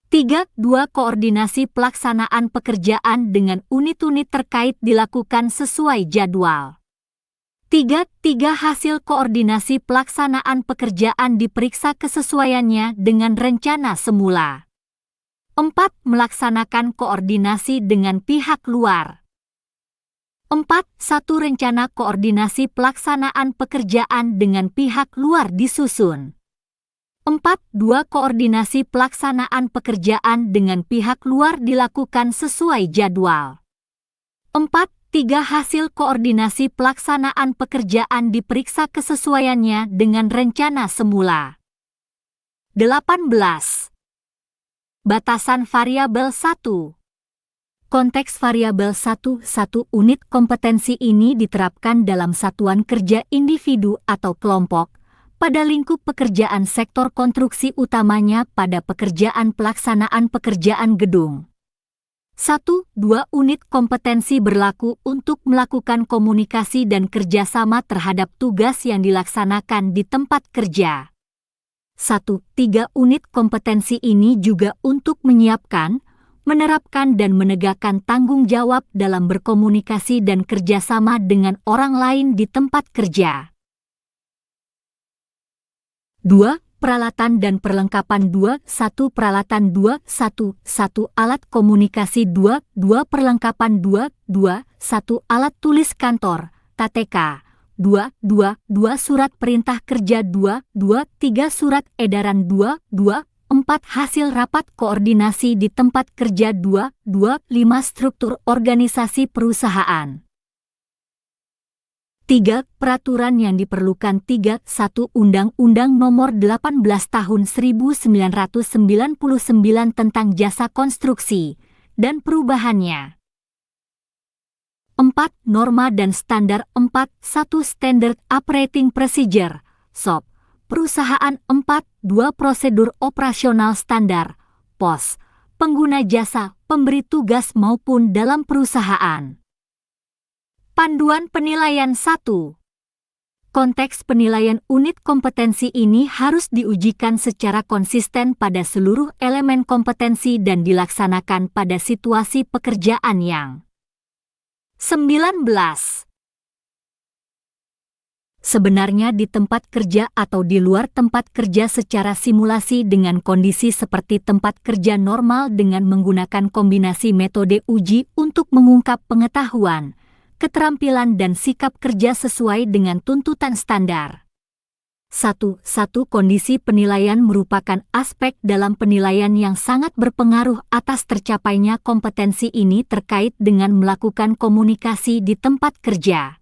3. 2. Koordinasi pelaksanaan pekerjaan dengan unit-unit terkait dilakukan sesuai jadwal. 3. Hasil koordinasi pelaksanaan pekerjaan diperiksa kesesuaiannya dengan rencana semula. 4. Melaksanakan koordinasi dengan pihak luar. 4. 1. Rencana koordinasi pelaksanaan pekerjaan dengan pihak luar disusun. 4. 2. Koordinasi pelaksanaan pekerjaan dengan pihak luar dilakukan sesuai jadwal. 4. 3. Hasil koordinasi pelaksanaan pekerjaan diperiksa kesesuaiannya dengan rencana semula. 18. Batasan variabel 1. Konteks variabel 1. Unit kompetensi ini diterapkan dalam satuan kerja individu atau kelompok, pada lingkup pekerjaan sektor konstruksi utamanya pada pekerjaan pelaksanaan pekerjaan gedung. 1. 2. Unit kompetensi berlaku untuk melakukan komunikasi dan kerjasama terhadap tugas yang dilaksanakan di tempat kerja. 1. 3. Unit kompetensi ini juga untuk menyiapkan, menerapkan dan menegakkan tanggung jawab dalam berkomunikasi dan kerjasama dengan orang lain di tempat kerja. 2. Peralatan dan perlengkapan 2. 1. Peralatan 2. 1. Alat komunikasi 2. Perlengkapan 2. 1. Alat tulis kantor, KTK. 2. Surat perintah kerja 2. 3. Surat edaran 2. 4. Hasil rapat koordinasi di tempat kerja 2. 5. Struktur organisasi perusahaan. 3. Peraturan yang diperlukan 3. 1. Undang-Undang Nomor 18 Tahun 1999 tentang Jasa Konstruksi dan perubahannya. 4. Norma dan standar 4. 1. Standard Operating Procedure, SOP, perusahaan 4. 2. Prosedur operasional standar, POS, pengguna jasa, pemberi tugas maupun dalam perusahaan. Panduan penilaian 1. Konteks penilaian unit kompetensi ini harus diujikan secara konsisten pada seluruh elemen kompetensi dan dilaksanakan pada situasi pekerjaan yang 19. Sebenarnya di tempat kerja atau di luar tempat kerja secara simulasi dengan kondisi seperti tempat kerja normal dengan menggunakan kombinasi metode uji untuk mengungkap pengetahuan, keterampilan dan sikap kerja sesuai dengan tuntutan standar. 1. Kondisi penilaian merupakan aspek dalam penilaian yang sangat berpengaruh atas tercapainya kompetensi ini terkait dengan melakukan komunikasi di tempat kerja.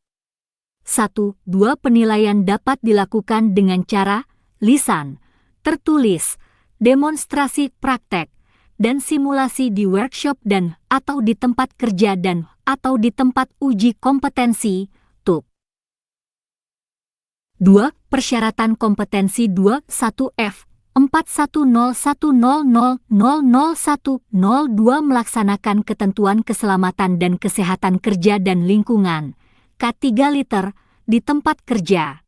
1. 2. Penilaian dapat dilakukan dengan cara lisan, tertulis, demonstrasi praktek, dan simulasi di workshop dan atau di tempat kerja dan atau di tempat uji kompetensi, TUP. 2. Persyaratan kompetensi 2. 1F 410100000102 melaksanakan ketentuan keselamatan dan kesehatan kerja dan lingkungan, K3 liter, di tempat kerja.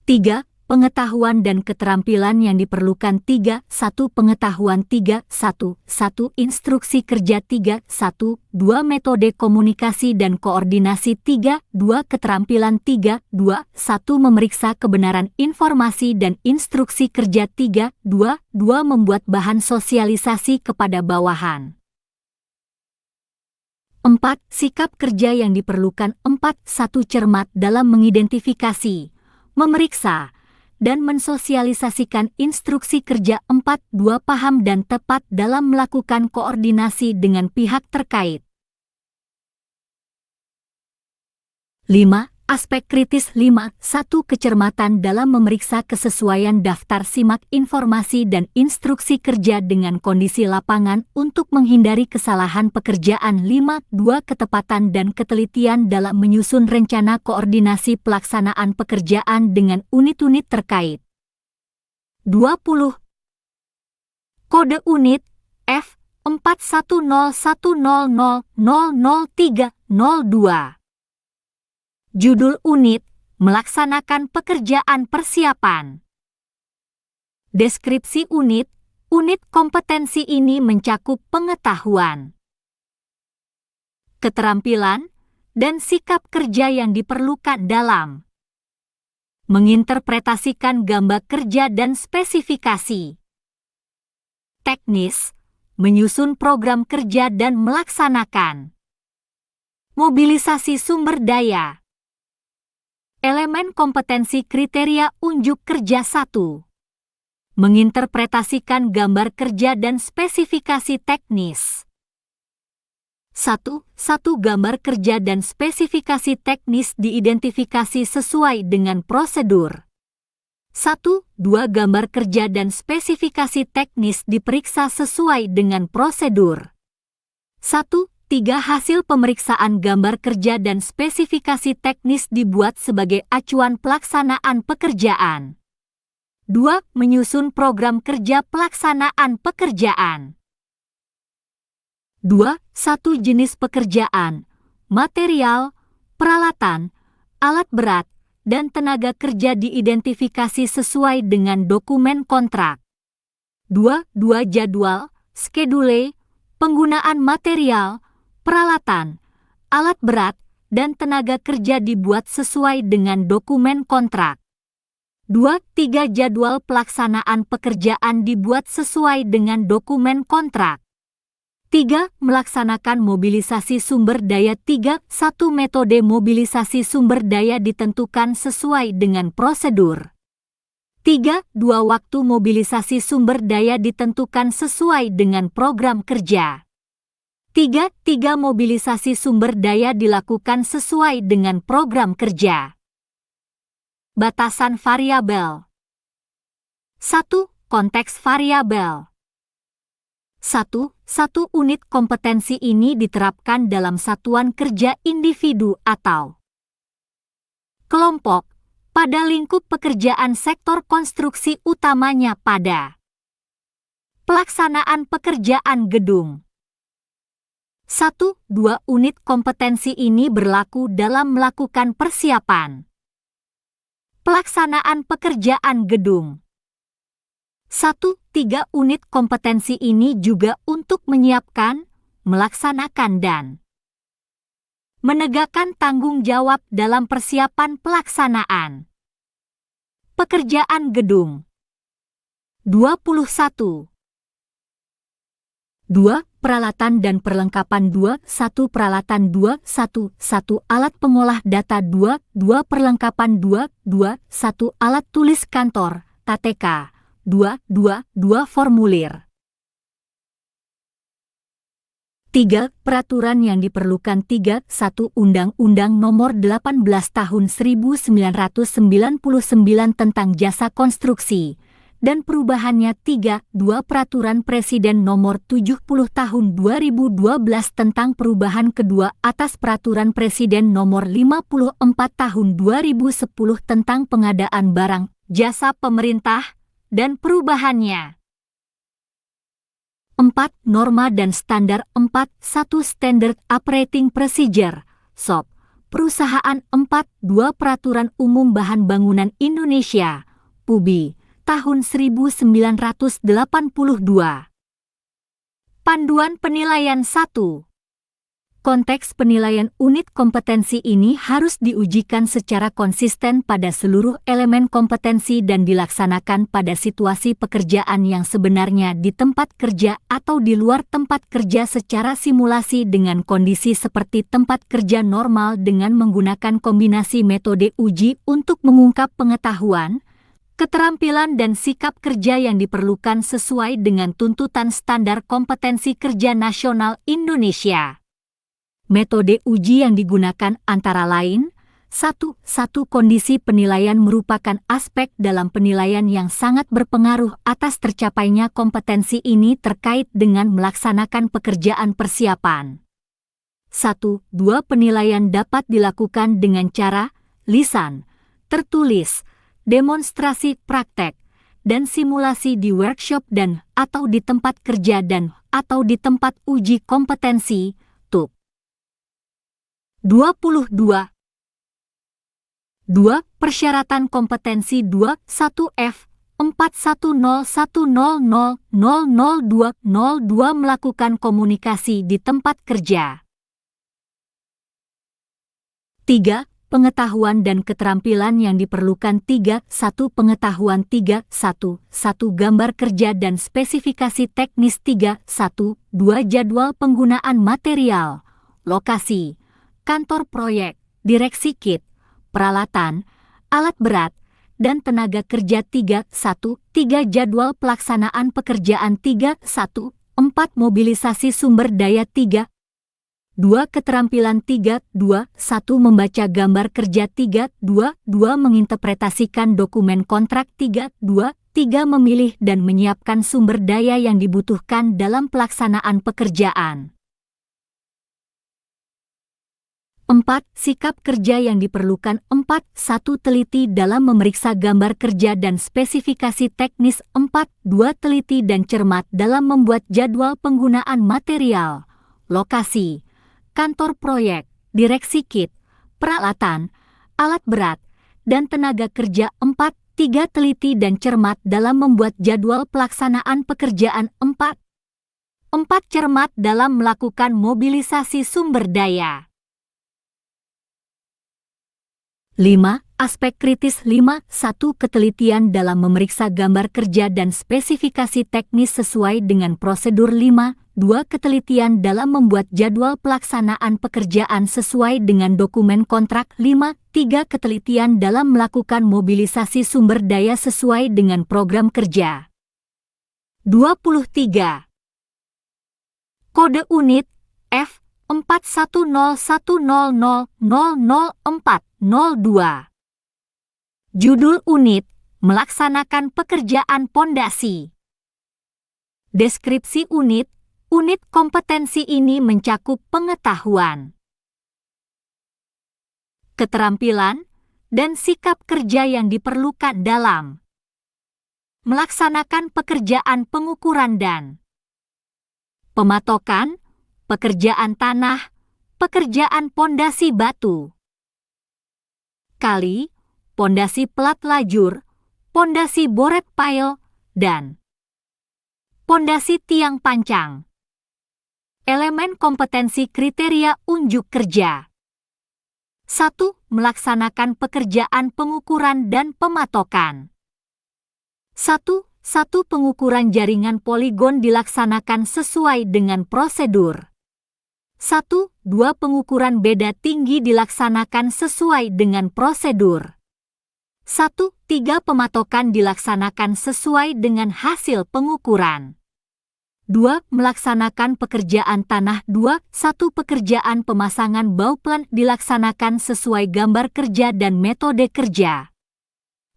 3. Pengetahuan dan keterampilan yang diperlukan 3.1 Pengetahuan 3.1 Instruksi kerja 3.1 2 Metode komunikasi dan koordinasi 3.2 Keterampilan 3.2 1 Memeriksa kebenaran informasi dan instruksi kerja 3.2 2 Membuat bahan sosialisasi kepada bawahan. 4. Sikap kerja yang diperlukan 4.1 Cermat dalam mengidentifikasi, memeriksa, dan mensosialisasikan instruksi kerja 4.2 Paham dan tepat dalam melakukan koordinasi dengan pihak terkait. 5. Aspek kritis 5.1 Kecermatan dalam memeriksa kesesuaian daftar simak informasi dan instruksi kerja dengan kondisi lapangan untuk menghindari kesalahan pekerjaan 5.2 Ketepatan dan ketelitian dalam menyusun rencana koordinasi pelaksanaan pekerjaan dengan unit-unit terkait. 20. Kode unit F 410100000302. Judul unit, melaksanakan pekerjaan persiapan. Deskripsi unit, unit kompetensi ini mencakup pengetahuan, keterampilan, dan sikap kerja yang diperlukan dalam menginterpretasikan gambar kerja dan spesifikasi. Teknis, menyusun program kerja dan melaksanakan. Mobilisasi sumber daya. Elemen kompetensi kriteria unjuk kerja 1. Menginterpretasikan gambar kerja dan spesifikasi teknis. 1. Gambar kerja dan spesifikasi teknis diidentifikasi sesuai dengan prosedur. 1. Gambar kerja dan spesifikasi teknis diperiksa sesuai dengan prosedur. 1. Hasil pemeriksaan gambar kerja dan spesifikasi teknis dibuat sebagai acuan pelaksanaan pekerjaan. 2. Menyusun program kerja pelaksanaan pekerjaan. 2. Jenis pekerjaan, material, peralatan, alat berat, dan tenaga kerja diidentifikasi sesuai dengan dokumen kontrak. 2. Jadwal, skedule, penggunaan material, peralatan, alat berat, dan tenaga kerja dibuat sesuai dengan dokumen kontrak. 2. Jadwal pelaksanaan pekerjaan dibuat sesuai dengan dokumen kontrak. 3. Melaksanakan mobilisasi sumber daya 3.1 Metode mobilisasi sumber daya ditentukan sesuai dengan prosedur. 3. Waktu mobilisasi sumber daya ditentukan sesuai dengan program kerja. 3. Mobilisasi sumber daya dilakukan sesuai dengan program kerja. Batasan variabel. 1. Konteks variabel. 1. Unit kompetensi ini diterapkan dalam satuan kerja individu atau kelompok pada lingkup pekerjaan sektor konstruksi utamanya pada pelaksanaan pekerjaan gedung. 1. Unit kompetensi ini berlaku dalam melakukan persiapan pelaksanaan pekerjaan gedung. 1. Unit kompetensi ini juga untuk menyiapkan, melaksanakan dan menegakkan tanggung jawab dalam persiapan pelaksanaan pekerjaan gedung. 21. 2. Peralatan dan perlengkapan 2.1 Peralatan 2.1 Alat pengolah data 2.2 Perlengkapan 2.2 Alat tulis kantor, KTK 2.2 Formulir. 3. Peraturan yang diperlukan 3.1 Undang-Undang Nomor 18 Tahun 1999 tentang Jasa Konstruksi dan perubahannya 3.2 Peraturan Presiden Nomor 70 Tahun 2012 tentang perubahan kedua atas Peraturan Presiden Nomor 54 Tahun 2010 tentang pengadaan barang, jasa pemerintah, dan perubahannya. 4. Norma dan Standar 4.1 Standard Operating Procedure, SOP, Perusahaan 4.2 Peraturan Umum Bahan Bangunan Indonesia, Pubi, tahun 1982. Panduan penilaian 1. Konteks penilaian unit kompetensi ini harus diujikan secara konsisten pada seluruh elemen kompetensi dan dilaksanakan pada situasi pekerjaan yang sebenarnya di tempat kerja atau di luar tempat kerja secara simulasi dengan kondisi seperti tempat kerja normal dengan menggunakan kombinasi metode uji untuk mengungkap pengetahuan, keterampilan dan sikap kerja yang diperlukan sesuai dengan tuntutan standar kompetensi kerja nasional Indonesia. Metode uji yang digunakan antara lain, 1. Kondisi penilaian merupakan aspek dalam penilaian yang sangat berpengaruh atas tercapainya kompetensi ini terkait dengan melaksanakan pekerjaan persiapan. 1. 2. Penilaian dapat dilakukan dengan cara lisan, tertulis, demonstrasi praktek, dan simulasi di workshop dan atau di tempat kerja dan atau di tempat uji kompetensi, TUK. 22. 2. Persyaratan kompetensi 21F 4101000002 melakukan komunikasi di tempat kerja. 3. Pengetahuan dan keterampilan yang diperlukan 3. 1. Pengetahuan 3. 1. Gambar kerja dan spesifikasi teknis 3. 1. 2. Jadwal penggunaan material, lokasi, kantor proyek, direksi kit, peralatan, alat berat, dan tenaga kerja 3. 1. 3. Jadwal pelaksanaan pekerjaan 3. 1. 4. Mobilisasi sumber daya 3. 2. Keterampilan 3. 2. 1. Membaca gambar kerja 3. 2. 2. Menginterpretasikan dokumen kontrak 3. 2. 3. Memilih dan menyiapkan sumber daya yang dibutuhkan dalam pelaksanaan pekerjaan. 4. Sikap kerja yang diperlukan 4. 1. Teliti dalam memeriksa gambar kerja dan spesifikasi teknis 4. 2. Teliti dan cermat dalam membuat jadwal penggunaan material, lokasi, kantor proyek, direksi kit, peralatan, alat berat, dan tenaga kerja 4. 3. Teliti dan cermat dalam membuat jadwal pelaksanaan pekerjaan 4. 4. Cermat dalam melakukan mobilisasi sumber daya. 5. Aspek kritis 5. 1. Ketelitian dalam memeriksa gambar kerja dan spesifikasi teknis sesuai dengan prosedur 5. 2. Ketelitian dalam membuat jadwal pelaksanaan pekerjaan sesuai dengan dokumen kontrak 5. 3. Ketelitian dalam melakukan mobilisasi sumber daya sesuai dengan program kerja. 23. Kode unit F 410100000402. Judul unit, melaksanakan pekerjaan pondasi. Deskripsi unit, unit kompetensi ini mencakup pengetahuan, keterampilan, dan sikap kerja yang diperlukan dalam melaksanakan pekerjaan pengukuran dan pematokan, pekerjaan tanah, pekerjaan pondasi batu, kali, pondasi pelat lajur, pondasi boret pile, dan pondasi tiang pancang. Elemen kompetensi kriteria unjuk kerja. 1. Melaksanakan pekerjaan pengukuran dan pematokan. 1. Pengukuran jaringan poligon dilaksanakan sesuai dengan prosedur. 1. 2. Pengukuran beda tinggi dilaksanakan sesuai dengan prosedur. 1. 3. Pematokan dilaksanakan sesuai dengan hasil pengukuran. 2. Melaksanakan pekerjaan tanah 2. 1. Pekerjaan pemasangan bauplan dilaksanakan sesuai gambar kerja dan metode kerja.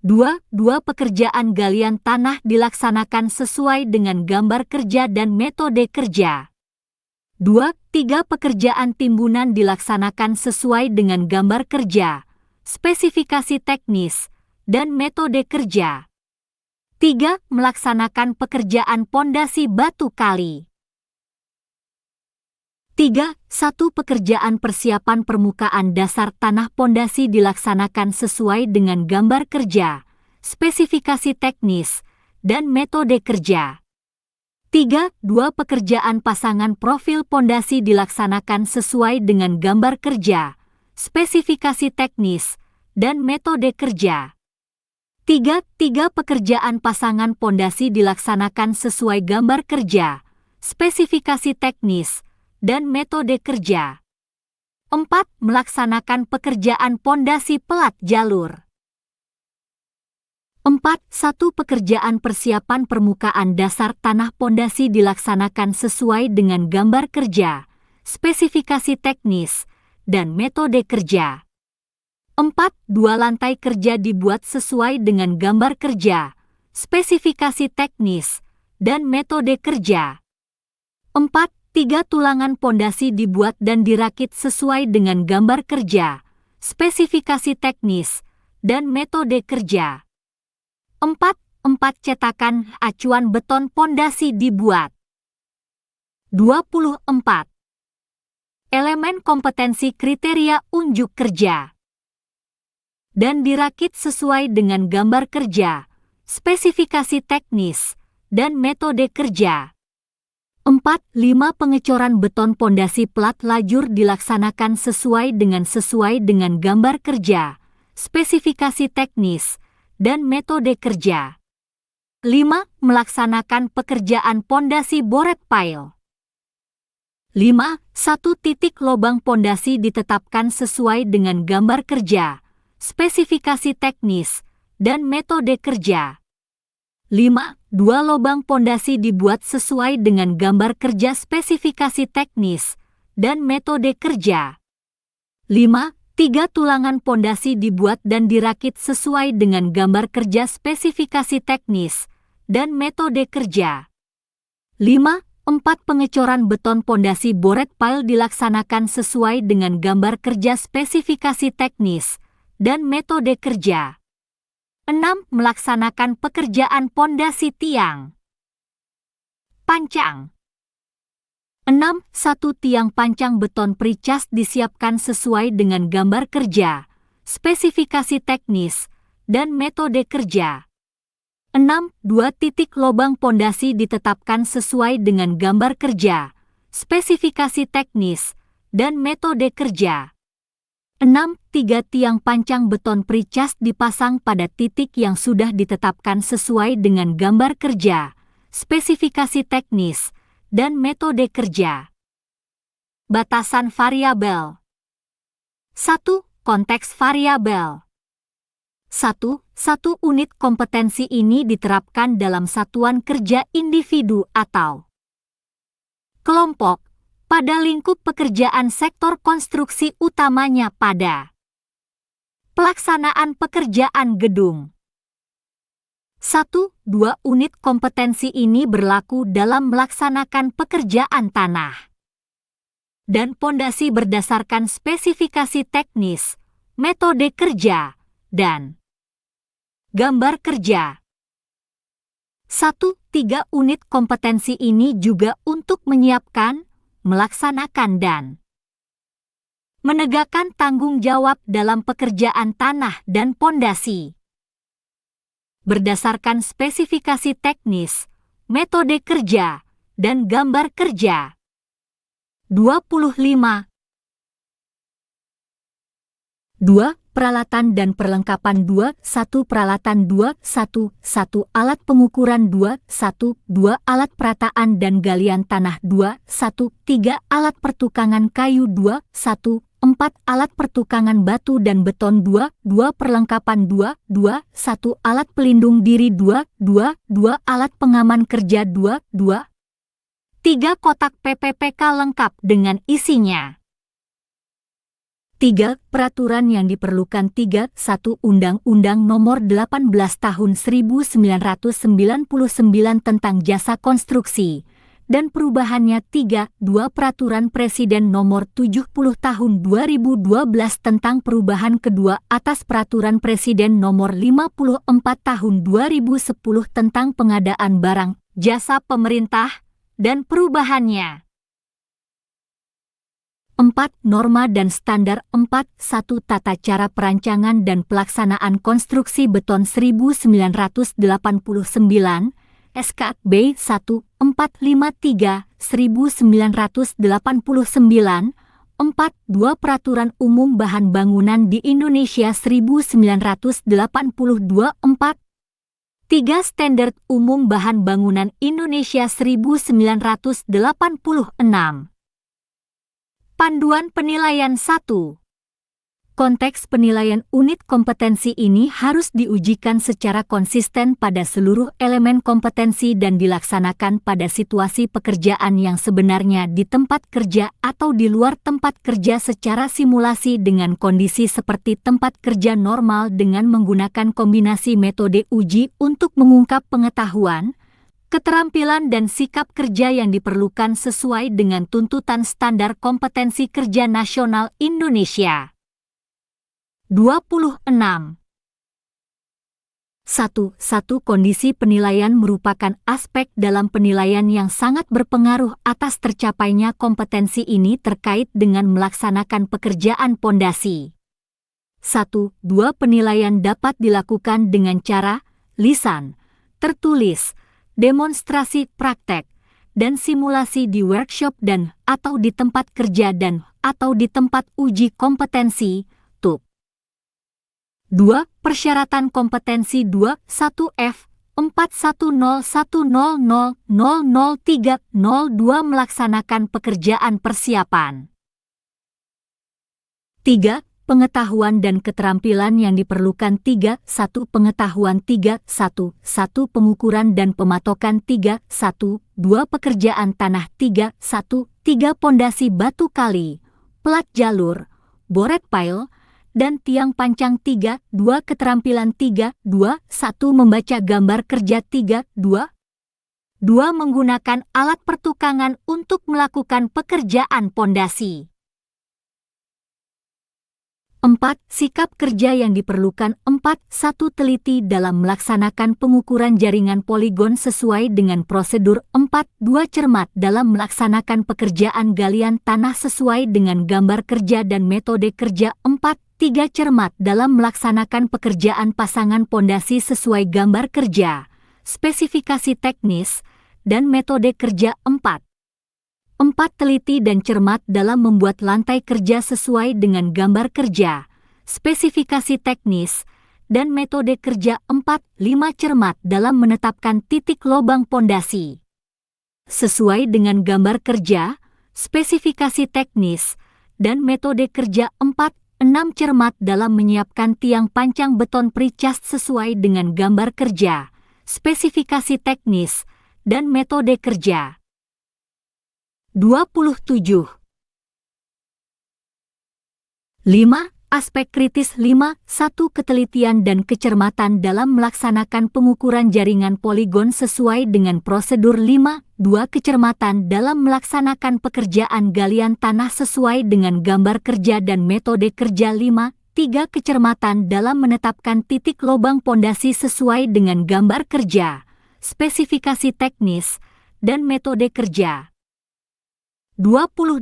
2. Pekerjaan galian tanah dilaksanakan sesuai dengan gambar kerja dan metode kerja. 2. 3. Pekerjaan timbunan dilaksanakan sesuai dengan gambar kerja, spesifikasi teknis, dan metode kerja. 3. Melaksanakan pekerjaan pondasi batu kali. 3. 1. Pekerjaan persiapan permukaan dasar tanah pondasi dilaksanakan sesuai dengan gambar kerja, spesifikasi teknis, dan metode kerja. 3. Dua pekerjaan pasangan profil pondasi dilaksanakan sesuai dengan gambar kerja, spesifikasi teknis, dan metode kerja. 3. Tiga pekerjaan pasangan pondasi dilaksanakan sesuai gambar kerja, spesifikasi teknis, dan metode kerja. 4. Melaksanakan pekerjaan pondasi pelat jalur. 4. Satu pekerjaan persiapan permukaan dasar tanah pondasi dilaksanakan sesuai dengan gambar kerja, spesifikasi teknis, dan metode kerja. 4. Dua lantai kerja dibuat sesuai dengan gambar kerja, spesifikasi teknis, dan metode kerja. 4. Tiga tulangan pondasi dibuat dan dirakit sesuai dengan gambar kerja, spesifikasi teknis, dan metode kerja. 4. Cetakan acuan beton pondasi dibuat. 24. Elemen kompetensi kriteria unjuk kerja dan dirakit sesuai dengan gambar kerja, spesifikasi teknis, dan metode kerja. 4. 5. Pengecoran beton pondasi plat lajur dilaksanakan sesuai dengan gambar kerja, spesifikasi teknis, dan metode kerja. 5. Melaksanakan pekerjaan pondasi boret pile. 5. Satu titik lubang pondasi ditetapkan sesuai dengan gambar kerja, spesifikasi teknis, dan metode kerja. 5. Dua lubang pondasi dibuat sesuai dengan gambar kerja, spesifikasi teknis, dan metode kerja. 5. Tiga tulangan pondasi dibuat dan dirakit sesuai dengan gambar kerja, spesifikasi teknis, dan metode kerja. 5. 4. Pengecoran beton pondasi boret pile dilaksanakan sesuai dengan gambar kerja, spesifikasi teknis, dan metode kerja. 6. Melaksanakan pekerjaan pondasi tiang pancang. 6. Satu tiang pancang beton precast disiapkan sesuai dengan gambar kerja, spesifikasi teknis, dan metode kerja. 6. Dua titik lubang pondasi ditetapkan sesuai dengan gambar kerja, spesifikasi teknis, dan metode kerja. 6. Tiga tiang pancang beton precast dipasang pada titik yang sudah ditetapkan sesuai dengan gambar kerja, spesifikasi teknis, dan metode kerja. Batasan variabel. 1. Konteks variabel. 1. Satu unit kompetensi ini diterapkan dalam satuan kerja individu atau kelompok pada lingkup pekerjaan sektor konstruksi, utamanya pada pelaksanaan pekerjaan gedung. 1. Dua unit kompetensi ini berlaku dalam melaksanakan pekerjaan tanah dan pondasi berdasarkan spesifikasi teknis, metode kerja, dan gambar kerja. 1. Tiga unit kompetensi ini juga untuk menyiapkan, melaksanakan, dan menegakkan tanggung jawab dalam pekerjaan tanah dan pondasi berdasarkan spesifikasi teknis, metode kerja, dan gambar kerja. 25. 2. Peralatan dan perlengkapan 2. 1. Peralatan 2. 1. 1. Alat pengukuran 2. 1. 2. Alat perataan dan galian tanah 2. 1. 3. Alat pertukangan kayu 2. 1. 4. Alat pertukangan batu dan beton 2. 2. Perlengkapan 2. 2. 1. Alat pelindung diri 2. 2. 2. Alat pengaman kerja 2. 2. 3. Kotak PPPK lengkap dengan isinya. 3. Peraturan yang diperlukan 3. 1. Undang-Undang Nomor 18 Tahun 1999 tentang Jasa Konstruksi dan perubahannya. 3. 2. Peraturan Presiden Nomor 70 Tahun 2012 tentang perubahan kedua atas Peraturan Presiden Nomor 54 Tahun 2010 tentang pengadaan barang, jasa pemerintah, dan perubahannya. 4. Norma dan standar 4.1 Tata cara perancangan dan pelaksanaan konstruksi beton 1989 SKB 1453 1989 4. 2 Peraturan Umum Bahan Bangunan di Indonesia 1982 4. 3. Standar Umum Bahan Bangunan Indonesia 1986. Panduan penilaian 1. Konteks penilaian unit kompetensi ini harus diujikan secara konsisten pada seluruh elemen kompetensi dan dilaksanakan pada situasi pekerjaan yang sebenarnya di tempat kerja atau di luar tempat kerja secara simulasi dengan kondisi seperti tempat kerja normal dengan menggunakan kombinasi metode uji untuk mengungkap pengetahuan, keterampilan dan sikap kerja yang diperlukan sesuai dengan tuntutan standar kompetensi kerja nasional Indonesia. 26. 1. Kondisi penilaian merupakan aspek dalam penilaian yang sangat berpengaruh atas tercapainya kompetensi ini terkait dengan melaksanakan pekerjaan pondasi. 1. 2. Penilaian dapat dilakukan dengan cara lisan, tertulis, demonstrasi praktek, dan simulasi di workshop dan atau di tempat kerja dan atau di tempat uji kompetensi, TUP. 2. Persyaratan kompetensi 21F 410100000302 melaksanakan pekerjaan persiapan. 3. Pengetahuan dan keterampilan yang diperlukan 3. 1. Pengetahuan 3. 1. Pengukuran dan pematokan 3. 1. 2. Pekerjaan tanah 3. 1. 3. Pondasi batu kali, pelat jalur, boret pile, dan tiang pancang 3. 2. Keterampilan 3. 2. 1. Membaca gambar kerja 3. 2. 2. Menggunakan alat pertukangan untuk melakukan pekerjaan pondasi. 4. Sikap kerja yang diperlukan 4. 1. Teliti dalam melaksanakan pengukuran jaringan poligon sesuai dengan prosedur 4. 2. Cermat dalam melaksanakan pekerjaan galian tanah sesuai dengan gambar kerja dan metode kerja 4. 3. Cermat dalam melaksanakan pekerjaan pasangan pondasi sesuai gambar kerja, spesifikasi teknis, dan metode kerja 4. 4. Teliti dan cermat dalam membuat lantai kerja sesuai dengan gambar kerja, spesifikasi teknis, dan metode kerja 4. 5. Cermat dalam menetapkan titik lubang pondasi sesuai dengan gambar kerja, spesifikasi teknis, dan metode kerja 4. 6. Cermat dalam menyiapkan tiang pancang beton precast sesuai dengan gambar kerja, spesifikasi teknis, dan metode kerja. 27. 5. Aspek kritis 5. 1. Ketelitian dan kecermatan dalam melaksanakan pengukuran jaringan poligon sesuai dengan prosedur 5. 2. Kecermatan dalam melaksanakan pekerjaan galian tanah sesuai dengan gambar kerja dan metode kerja 5. 3. Kecermatan dalam menetapkan titik lubang pondasi sesuai dengan gambar kerja, spesifikasi teknis, dan metode kerja. 28.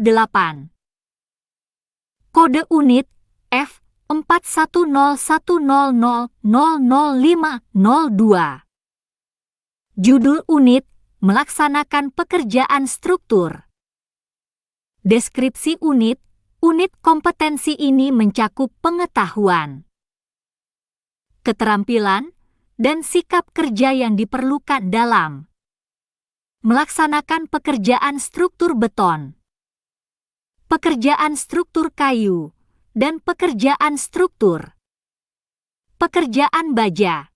Kode unit F 410100000502. Judul unit melaksanakan pekerjaan struktur. Deskripsi unit kompetensi ini mencakup pengetahuan, keterampilan, dan sikap kerja yang diperlukan dalam melaksanakan pekerjaan struktur beton, pekerjaan struktur kayu, dan pekerjaan struktur. Pekerjaan baja.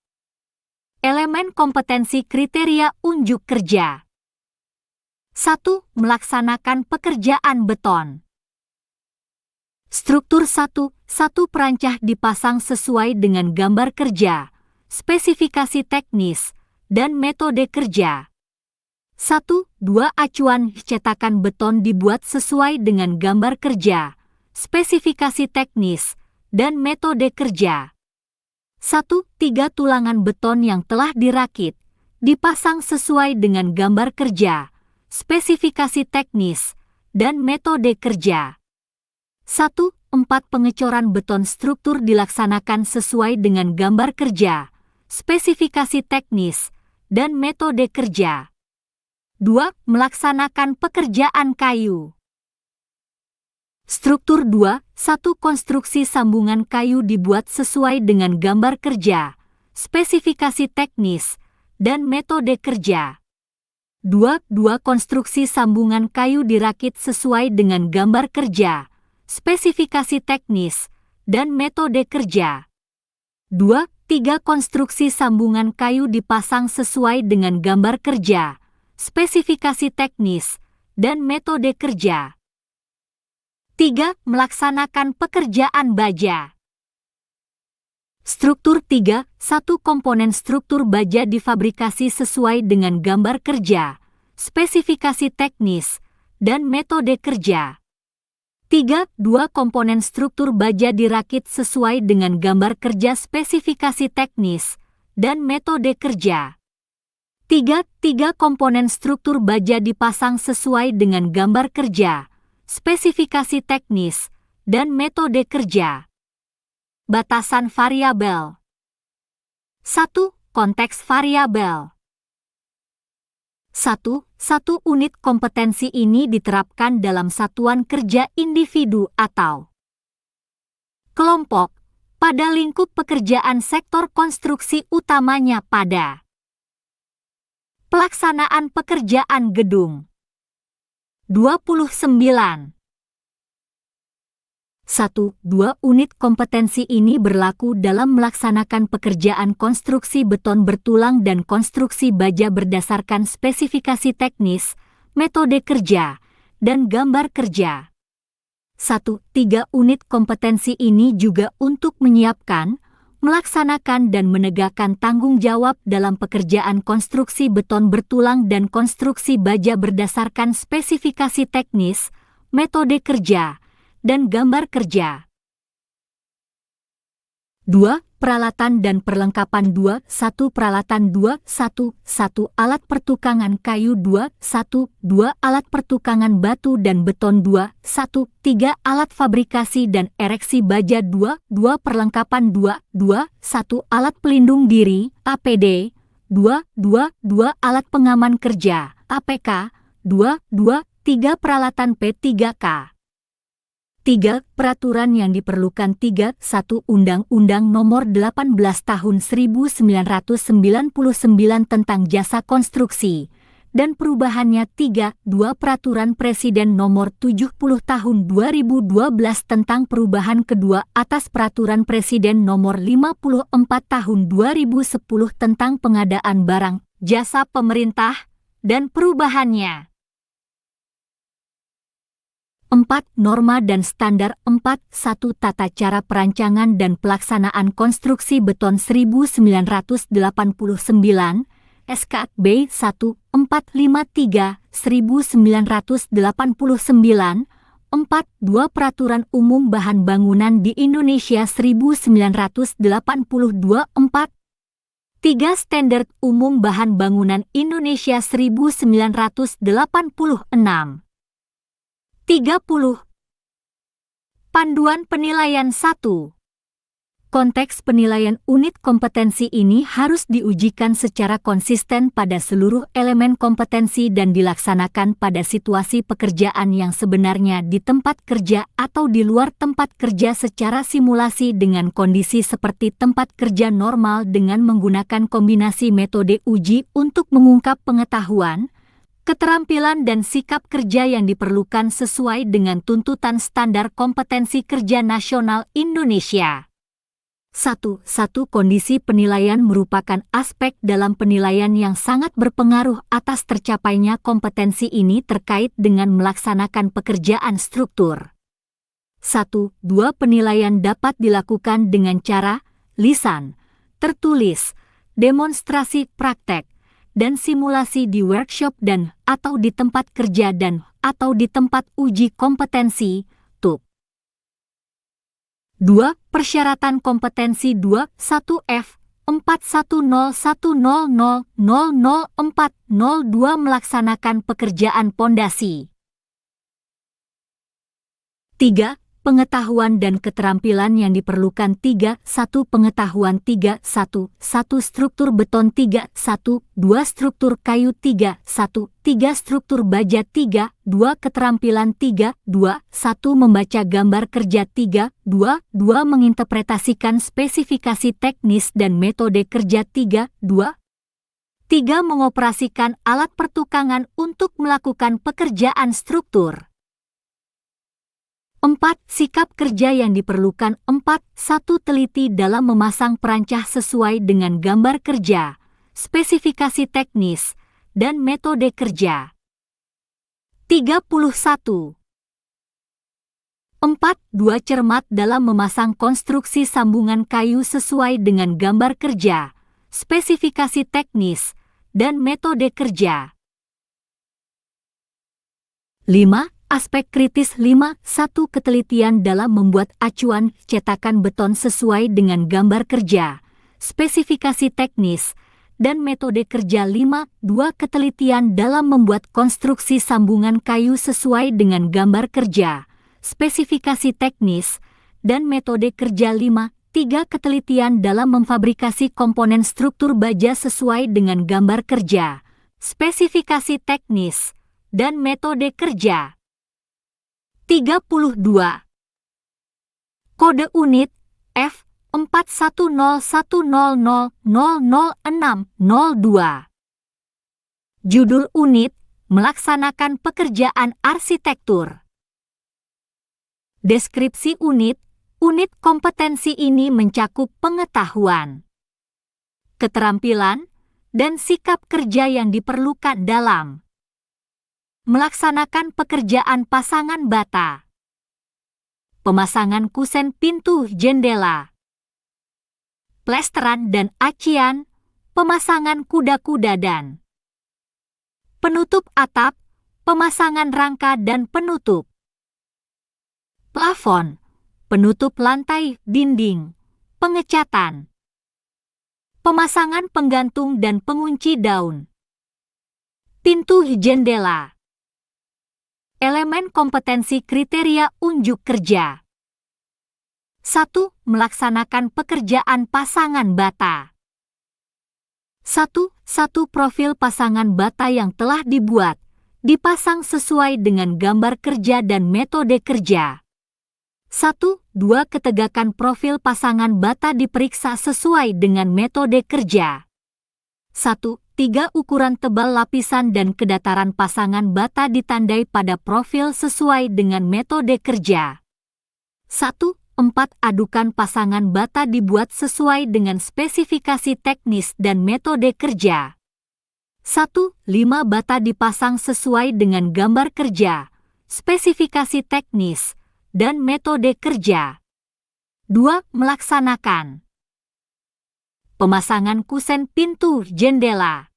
Elemen kompetensi kriteria unjuk kerja. 1. Melaksanakan pekerjaan beton. Struktur 1. Perancah dipasang sesuai dengan gambar kerja, spesifikasi teknis, dan metode kerja. 1. 2. Acuan cetakan beton dibuat sesuai dengan gambar kerja, spesifikasi teknis, dan metode kerja. 1. 3. Tulangan beton yang telah dirakit, dipasang sesuai dengan gambar kerja, spesifikasi teknis, dan metode kerja. 1. 4. Pengecoran beton struktur dilaksanakan sesuai dengan gambar kerja, spesifikasi teknis, dan metode kerja. 2. Melaksanakan pekerjaan kayu. Struktur 2. 1. Konstruksi sambungan kayu dibuat sesuai dengan gambar kerja, spesifikasi teknis, dan metode kerja. 2. Konstruksi sambungan kayu dirakit sesuai dengan gambar kerja, spesifikasi teknis, dan metode kerja. 2. 3. Konstruksi sambungan kayu dipasang sesuai dengan gambar kerja, spesifikasi teknis, dan metode kerja. 3. Melaksanakan pekerjaan baja. Struktur 3. 1. Komponen struktur baja difabrikasi sesuai dengan gambar kerja, spesifikasi teknis, dan metode kerja. 3. Komponen struktur baja dirakit sesuai dengan gambar kerja, spesifikasi teknis, dan metode kerja. 3. Komponen struktur baja dipasang sesuai dengan gambar kerja, spesifikasi teknis, dan metode kerja. Batasan variabel. 1. Konteks variabel. 1. Satu unit kompetensi ini diterapkan dalam satuan kerja individu atau kelompok pada lingkup pekerjaan sektor konstruksi, utamanya pada pelaksanaan pekerjaan gedung. 29. 1. 2 unit kompetensi ini berlaku dalam melaksanakan pekerjaan konstruksi beton bertulang dan konstruksi baja berdasarkan spesifikasi teknis, metode kerja, dan gambar kerja. 1. 3 unit kompetensi ini juga untuk menyiapkan, melaksanakan dan menegakkan tanggung jawab dalam pekerjaan konstruksi beton bertulang dan konstruksi baja berdasarkan spesifikasi teknis, metode kerja, dan gambar kerja. 2. Peralatan dan perlengkapan. 2. 1. Peralatan. 2. 1. 1. Alat pertukangan kayu. 2. 1. 2. Alat pertukangan batu dan beton. 2. 1. 3. Alat fabrikasi dan ereksi baja. 2. 2. Perlengkapan. 2. 2. 1. Alat pelindung diri APD. 2. 2. 2. Alat pengaman kerja APK. 2. 2. 3. Peralatan P3K. 3. Peraturan yang diperlukan. 3. 1. Undang-Undang Nomor 18 Tahun 1999 tentang Jasa Konstruksi dan perubahannya. 3. 2. Peraturan Presiden Nomor 70 Tahun 2012 tentang perubahan kedua atas Peraturan Presiden Nomor 54 Tahun 2010 tentang pengadaan barang, jasa pemerintah, dan perubahannya. 4. Norma dan standar. 4. 1. Tata cara perancangan dan pelaksanaan konstruksi beton 1989 SKB 1 453 1989. 4. 2. Peraturan Umum Bahan Bangunan di Indonesia 1982. 4. 3. Standar Umum Bahan Bangunan Indonesia 1986. 30. Panduan penilaian 1. Konteks penilaian unit kompetensi ini harus diujikan secara konsisten pada seluruh elemen kompetensi dan dilaksanakan pada situasi pekerjaan yang sebenarnya di tempat kerja atau di luar tempat kerja secara simulasi dengan kondisi seperti tempat kerja normal dengan menggunakan kombinasi metode uji untuk mengungkap pengetahuan, keterampilan dan sikap kerja yang diperlukan sesuai dengan tuntutan standar kompetensi kerja nasional Indonesia. 1. Kondisi penilaian merupakan aspek dalam penilaian yang sangat berpengaruh atas tercapainya kompetensi ini terkait dengan melaksanakan pekerjaan struktur. 1. 2. Penilaian dapat dilakukan dengan cara lisan, tertulis, demonstrasi praktek, dan simulasi di workshop dan atau di tempat kerja dan atau di tempat uji kompetensi, TUP. 2. Persyaratan kompetensi. 2. 1F 410100000402 melaksanakan pekerjaan pondasi. 3. Pengetahuan dan keterampilan yang diperlukan 3. 1. Pengetahuan 3. 1. Struktur beton 3. 1. 2. Struktur kayu 3. 1. 3. Struktur baja 3. 2. Keterampilan 3. 2. 1. Membaca gambar kerja 3. 2. 2. Menginterpretasikan spesifikasi teknis dan metode kerja 3. 2. 3. Mengoperasikan alat pertukangan untuk melakukan pekerjaan struktur. 4. Sikap kerja yang diperlukan 4. 1. Teliti dalam memasang perancah sesuai dengan gambar kerja, spesifikasi teknis, dan metode kerja. 31. 4. 2. Cermat dalam memasang konstruksi sambungan kayu sesuai dengan gambar kerja, spesifikasi teknis, dan metode kerja. 5. Aspek kritis 5. 1. Ketelitian dalam membuat acuan cetakan beton sesuai dengan gambar kerja, spesifikasi teknis, dan metode kerja 5. 2. Ketelitian dalam membuat konstruksi sambungan kayu sesuai dengan gambar kerja, spesifikasi teknis, dan metode kerja 5. 3. Ketelitian dalam memfabrikasi komponen struktur baja sesuai dengan gambar kerja, spesifikasi teknis, dan metode kerja. 32. Kode unit F410100000602. Judul unit, melaksanakan pekerjaan arsitektur. Deskripsi unit, unit kompetensi ini mencakup pengetahuan, keterampilan, dan sikap kerja yang diperlukan dalam melaksanakan pekerjaan pasangan bata, pemasangan kusen pintu jendela, plesteran dan acian, pemasangan kuda-kuda dan penutup atap, pemasangan rangka dan penutup plafon, penutup lantai, dinding, pengecatan, pemasangan penggantung dan pengunci daun, pintu jendela. Elemen kompetensi kriteria unjuk kerja. 1. Melaksanakan pekerjaan pasangan bata. 1. Profil pasangan bata yang telah dibuat, dipasang sesuai dengan gambar kerja dan metode kerja. 1. 2. Ketegakan profil pasangan bata diperiksa sesuai dengan metode kerja. 1. 3. Ukuran tebal lapisan dan kedataran pasangan bata ditandai pada profil sesuai dengan metode kerja. 1. 4. Adukan pasangan bata dibuat sesuai dengan spesifikasi teknis dan metode kerja. 1. 5. Bata dipasang sesuai dengan gambar kerja, spesifikasi teknis, dan metode kerja. 2. Melaksanakan pemasangan kusen pintu jendela.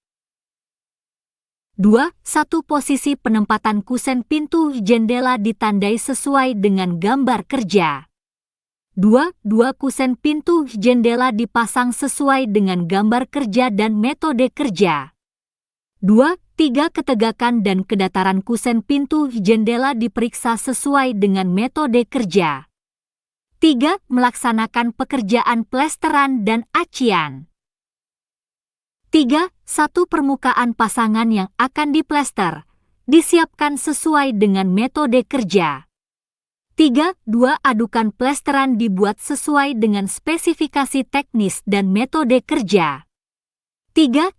2. 1. Posisi penempatan kusen pintu jendela ditandai sesuai dengan gambar kerja. 2. Kusen pintu jendela dipasang sesuai dengan gambar kerja dan metode kerja. 2. 3. Ketegakan dan kedataran kusen pintu jendela diperiksa sesuai dengan metode kerja. 3. Melaksanakan pekerjaan plesteran dan acian. 3. 1. Permukaan pasangan yang akan diplester disiapkan sesuai dengan metode kerja. 3. 2. Adukan plesteran dibuat sesuai dengan spesifikasi teknis dan metode kerja. 3.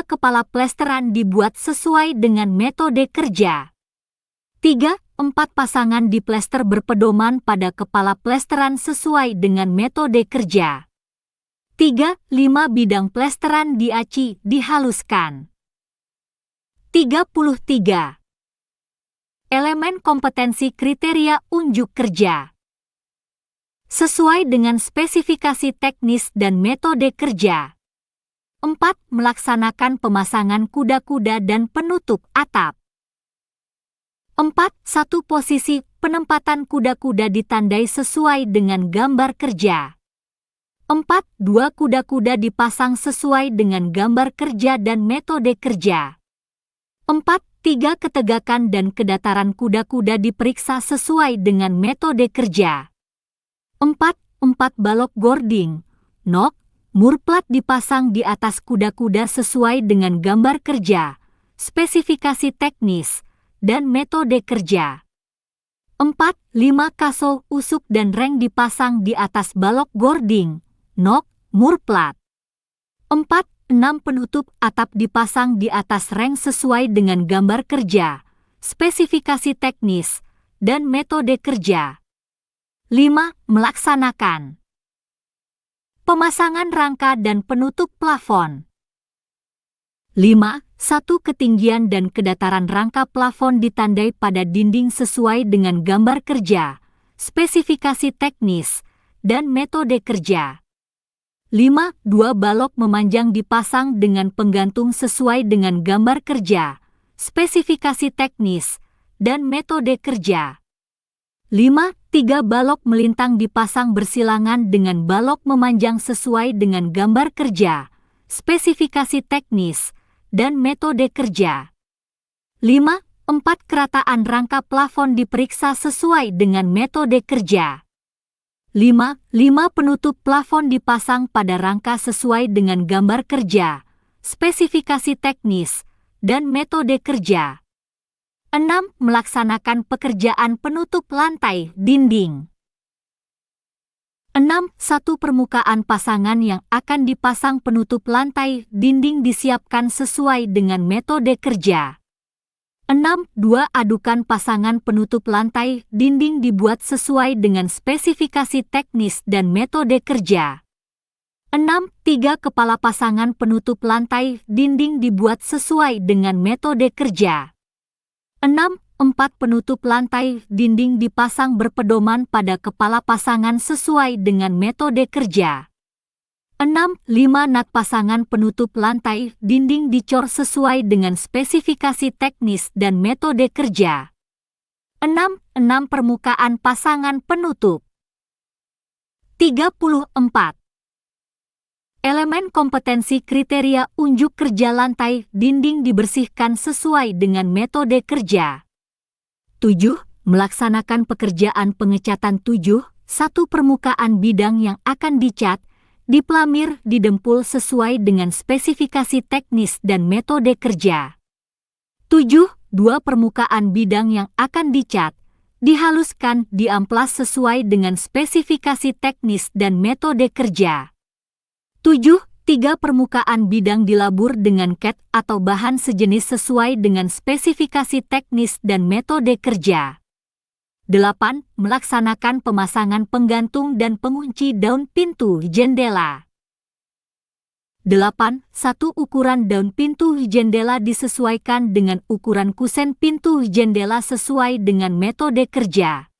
Kepala plesteran dibuat sesuai dengan metode kerja. 3. 4. Pasangan diplester berpedoman pada kepala plesteran sesuai dengan metode kerja. 3. 5. Bidang plesteran diaci dihaluskan. 33. Elemen kompetensi kriteria unjuk kerja. Sesuai dengan spesifikasi teknis dan metode kerja. 4. Melaksanakan pemasangan kuda-kuda dan penutup atap. 4. 1. Posisi penempatan kuda-kuda ditandai sesuai dengan gambar kerja. 4. 2. Kuda-kuda dipasang sesuai dengan gambar kerja dan metode kerja. 4. 3. Ketegakan dan kedataran kuda-kuda diperiksa sesuai dengan metode kerja. 4. Balok gording, nok, murplat dipasang di atas kuda-kuda sesuai dengan gambar kerja, spesifikasi teknis, dan metode kerja. 4. 5 kasau usuk dan reng dipasang di atas balok gording, nok, murplat. 4. 6 penutup atap dipasang di atas reng sesuai dengan gambar kerja, spesifikasi teknis, dan metode kerja. 5. Melaksanakan pemasangan rangka dan penutup plafon. 5. 1. Ketinggian dan kedataran rangka plafon ditandai pada dinding sesuai dengan gambar kerja, spesifikasi teknis, dan metode kerja. 5. 2 balok memanjang dipasang dengan penggantung sesuai dengan gambar kerja, spesifikasi teknis, dan metode kerja. 5. 3 balok melintang dipasang bersilangan dengan balok memanjang sesuai dengan gambar kerja, spesifikasi teknis, dan metode kerja. 5. 4 kerataan rangka plafon diperiksa sesuai dengan metode kerja. 5. Penutup plafon dipasang pada rangka sesuai dengan gambar kerja, spesifikasi teknis, dan metode kerja. 6. Melaksanakan pekerjaan penutup lantai dinding. 6. 1 permukaan pasangan yang akan dipasang penutup lantai dinding disiapkan sesuai dengan metode kerja. 6. 2 adukan pasangan penutup lantai dinding dibuat sesuai dengan spesifikasi teknis dan metode kerja. 6. 3 kepala pasangan penutup lantai dinding dibuat sesuai dengan metode kerja. 6. 4 penutup lantai dinding dipasang berpedoman pada kepala pasangan sesuai dengan metode kerja. 6. 5 nat pasangan penutup lantai dinding dicor sesuai dengan spesifikasi teknis dan metode kerja. 6. Permukaan pasangan penutup. 34. Elemen kompetensi kriteria unjuk kerja lantai dinding dibersihkan sesuai dengan metode kerja. 7. Melaksanakan pekerjaan pengecatan 7. 1 permukaan bidang yang akan dicat, diplamir, didempul sesuai dengan spesifikasi teknis dan metode kerja. 7. 2 permukaan bidang yang akan dicat, dihaluskan, diamplas sesuai dengan spesifikasi teknis dan metode kerja. 7. 3 permukaan bidang dilabur dengan cat atau bahan sejenis sesuai dengan spesifikasi teknis dan metode kerja. 8. Melaksanakan pemasangan penggantung dan pengunci daun pintu jendela. 8. 1 ukuran daun pintu jendela disesuaikan dengan ukuran kusen pintu jendela sesuai dengan metode kerja.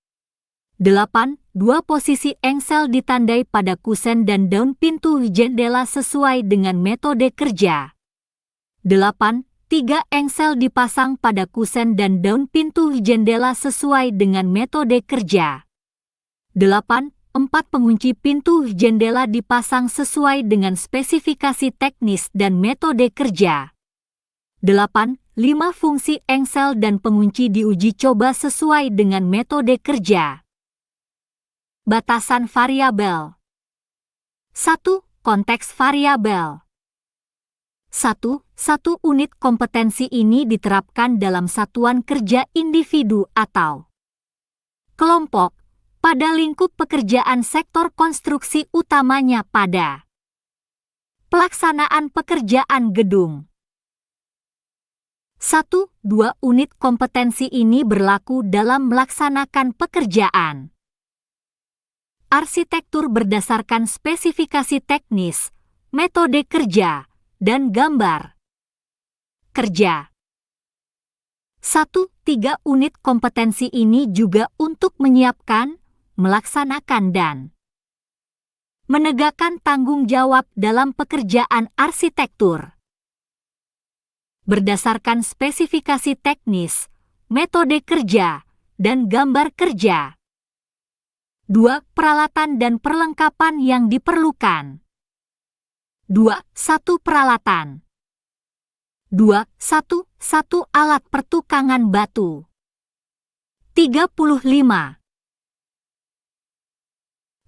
8. 2 posisi engsel ditandai pada kusen dan daun pintu jendela sesuai dengan metode kerja. 8. 3 engsel dipasang pada kusen dan daun pintu jendela sesuai dengan metode kerja. 8. 4 pengunci pintu jendela dipasang sesuai dengan spesifikasi teknis dan metode kerja. 8. 5 fungsi engsel dan pengunci diuji coba sesuai dengan metode kerja. Batasan variabel. 1. Konteks variabel. 1. Satu unit kompetensi ini diterapkan dalam satuan kerja individu atau kelompok pada lingkup pekerjaan sektor konstruksi utamanya pada pelaksanaan pekerjaan gedung. 1. 2 unit kompetensi ini berlaku dalam melaksanakan pekerjaan arsitektur berdasarkan spesifikasi teknis, metode kerja, dan gambar kerja. 1. 3 unit kompetensi ini juga untuk menyiapkan, melaksanakan dan menegakkan tanggung jawab dalam pekerjaan arsitektur. Berdasarkan spesifikasi teknis, metode kerja, dan gambar kerja. 2. Peralatan dan perlengkapan yang diperlukan. 2. 1 peralatan. 2. 1 alat pertukangan batu. 35.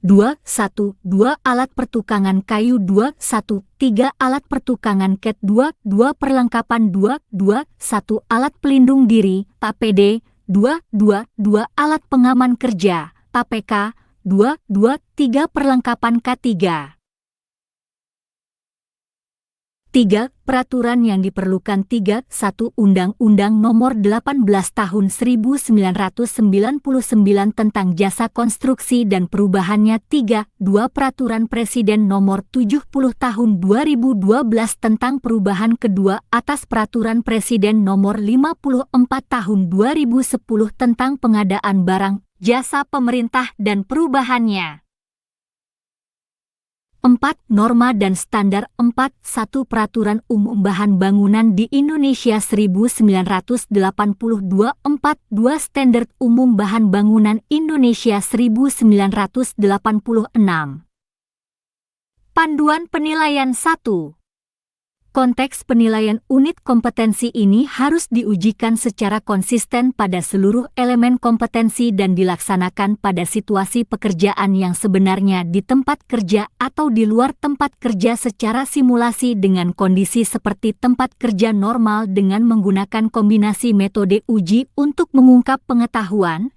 2.1. 2 alat pertukangan kayu 2.1.3 alat pertukangan cat 2.2 perlengkapan 2.2.1 alat pelindung diri APD 2.2.2 alat pengaman kerja APK 2.2.3 perlengkapan K3. 3. Peraturan yang diperlukan 3.1 Undang-Undang Nomor 18 Tahun 1999 tentang Jasa Konstruksi dan perubahannya 3.2 Peraturan Presiden Nomor 70 Tahun 2012 tentang perubahan kedua atas Peraturan Presiden Nomor 54 Tahun 2010 tentang pengadaan barang, jasa pemerintah dan perubahannya. 4. Norma dan Standar 4.1 Peraturan Umum Bahan Bangunan di Indonesia 1982 4.2 Standar Umum Bahan Bangunan Indonesia 1986. Panduan Penilaian 1. Konteks penilaian unit kompetensi ini harus diujikan secara konsisten pada seluruh elemen kompetensi dan dilaksanakan pada situasi pekerjaan yang sebenarnya di tempat kerja atau di luar tempat kerja secara simulasi dengan kondisi seperti tempat kerja normal dengan menggunakan kombinasi metode uji untuk mengungkap pengetahuan,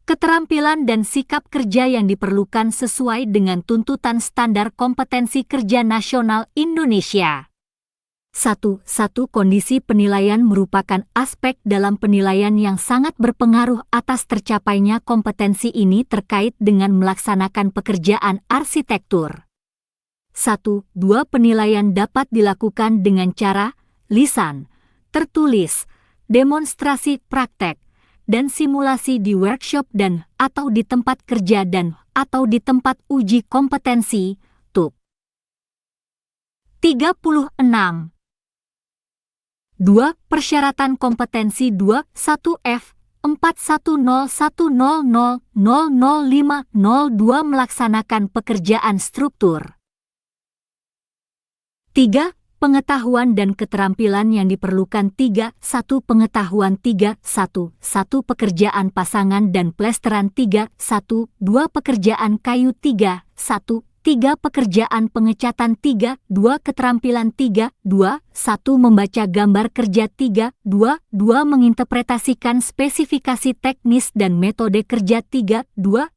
keterampilan dan sikap kerja yang diperlukan sesuai dengan tuntutan standar kompetensi kerja nasional Indonesia. 1. Kondisi penilaian merupakan aspek dalam penilaian yang sangat berpengaruh atas tercapainya kompetensi ini terkait dengan melaksanakan pekerjaan arsitektur. 1. 2 Penilaian dapat dilakukan dengan cara lisan, tertulis, demonstrasi praktek, dan simulasi di workshop dan atau di tempat kerja dan atau di tempat uji kompetensi, TUP. 36. 2. Persyaratan kompetensi 2.1f 410100000502 melaksanakan pekerjaan struktur. 3. Pengetahuan dan keterampilan yang diperlukan 3.1 Pengetahuan 3.1 1 Pekerjaan pasangan dan plesteran 3.1 2 Pekerjaan kayu 3.1 3 Pekerjaan pengecatan 3, 2 Keterampilan 3, 2, 1 Membaca gambar kerja 3, 2, 2 Menginterpretasikan spesifikasi teknis dan metode kerja 3, 2,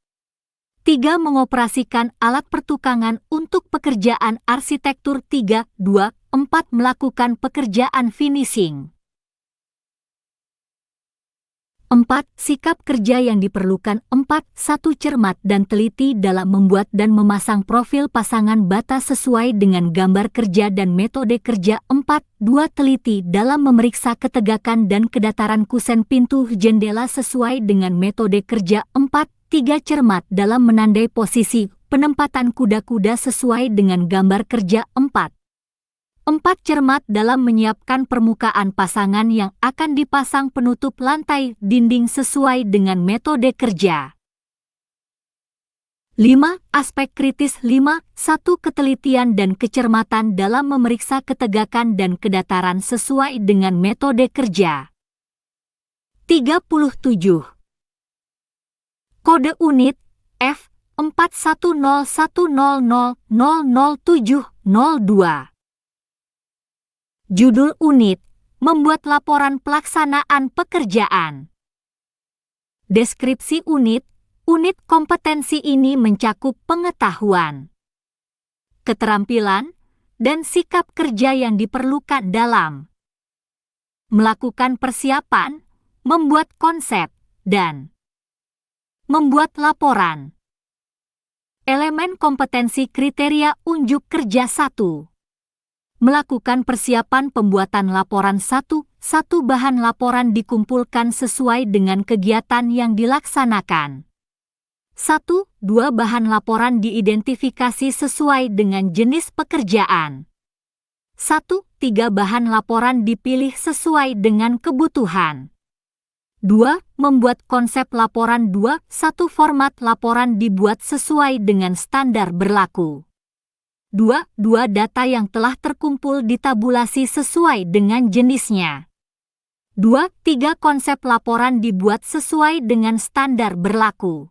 3 Mengoperasikan alat pertukangan untuk pekerjaan arsitektur 3, 2, 4 Melakukan pekerjaan finishing. 4. Sikap kerja yang diperlukan 4. 1 Cermat dan teliti dalam membuat dan memasang profil pasangan bata sesuai dengan gambar kerja dan metode kerja 4. 2 Teliti dalam memeriksa ketegakan dan kedataran kusen pintu jendela sesuai dengan metode kerja 4. 3 Cermat dalam menandai posisi penempatan kuda-kuda sesuai dengan gambar kerja 4. 4 Cermat dalam menyiapkan permukaan pasangan yang akan dipasang penutup lantai dinding sesuai dengan metode kerja. 5. Aspek kritis 5. 1 Ketelitian dan kecermatan dalam memeriksa ketegakan dan kedataran sesuai dengan metode kerja. 37. Kode unit F 4101000702. Judul unit, membuat laporan pelaksanaan pekerjaan. Deskripsi unit, unit kompetensi ini mencakup pengetahuan, keterampilan, dan sikap kerja yang diperlukan dalam melakukan persiapan, membuat konsep, dan membuat laporan. Elemen kompetensi kriteria unjuk kerja 1. Melakukan persiapan pembuatan laporan 1. Bahan laporan dikumpulkan sesuai dengan kegiatan yang dilaksanakan. 1. 2 Bahan laporan diidentifikasi sesuai dengan jenis pekerjaan. 1. 3 Bahan laporan dipilih sesuai dengan kebutuhan. 2. Membuat konsep laporan 2. 1 Format laporan dibuat sesuai dengan standar berlaku. 2. Data yang telah terkumpul ditabulasi sesuai dengan jenisnya. 2. 3 Konsep laporan dibuat sesuai dengan standar berlaku.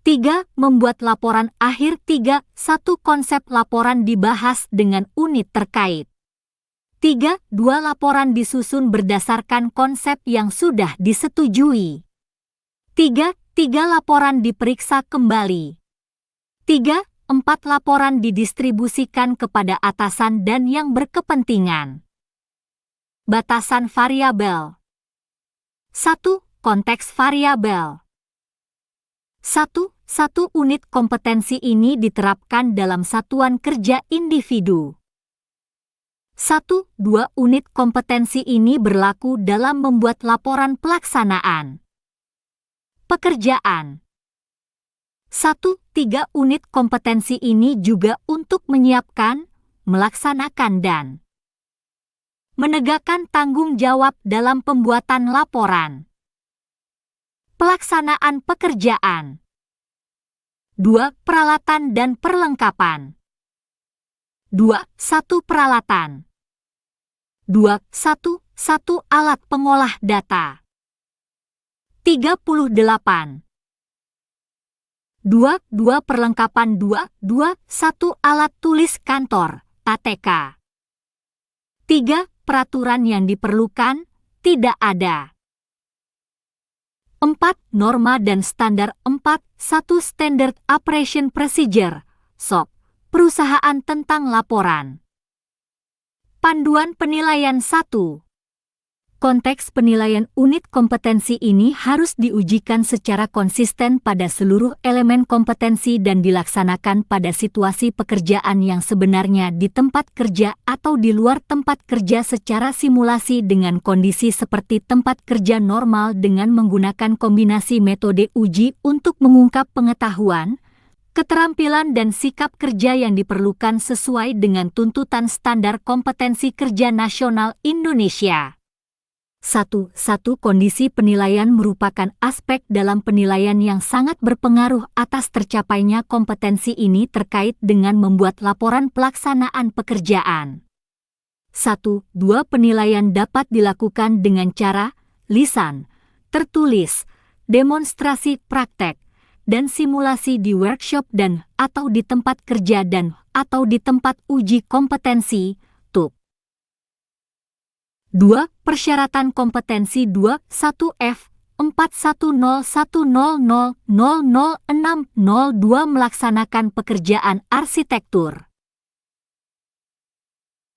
3. Membuat laporan akhir. 3. 1. Konsep laporan dibahas dengan unit terkait. 3. 2. Laporan disusun berdasarkan konsep yang sudah disetujui. 3. Laporan diperiksa kembali. 3. 4. Laporan didistribusikan kepada atasan dan yang berkepentingan. Batasan variabel. 1. Konteks variabel. 1. Unit kompetensi ini diterapkan dalam satuan kerja individu. 1. 2. Unit kompetensi ini berlaku dalam membuat laporan pelaksanaan pekerjaan. 1. 3. Unit kompetensi ini juga untuk menyiapkan, melaksanakan dan menegakkan tanggung jawab dalam pembuatan laporan pelaksanaan pekerjaan. 2. Peralatan dan perlengkapan. 2. 1. Peralatan. 2. 1. Alat pengolah data. 38. 2. Perlengkapan. 2. 1. Alat tulis kantor, ATK. 3. Peraturan yang diperlukan, tidak ada. 4. Norma dan standar. 4. 1. Standard Operation Procedure, SOP, perusahaan tentang laporan. Panduan penilaian. 1. Konteks penilaian unit kompetensi ini harus diujikan secara konsisten pada seluruh elemen kompetensi dan dilaksanakan pada situasi pekerjaan yang sebenarnya di tempat kerja atau di luar tempat kerja secara simulasi dengan kondisi seperti tempat kerja normal dengan menggunakan kombinasi metode uji untuk mengungkap pengetahuan, keterampilan dan sikap kerja yang diperlukan sesuai dengan tuntutan standar kompetensi kerja nasional Indonesia. 1. Kondisi penilaian merupakan aspek dalam penilaian yang sangat berpengaruh atas tercapainya kompetensi ini terkait dengan membuat laporan pelaksanaan pekerjaan. 1. 2. Penilaian dapat dilakukan dengan cara lisan, tertulis, demonstrasi praktek, dan simulasi di workshop dan atau di tempat kerja dan atau di tempat uji kompetensi, TUK. 2. Persyaratan kompetensi. 2. 1F 410100000602 melaksanakan pekerjaan arsitektur.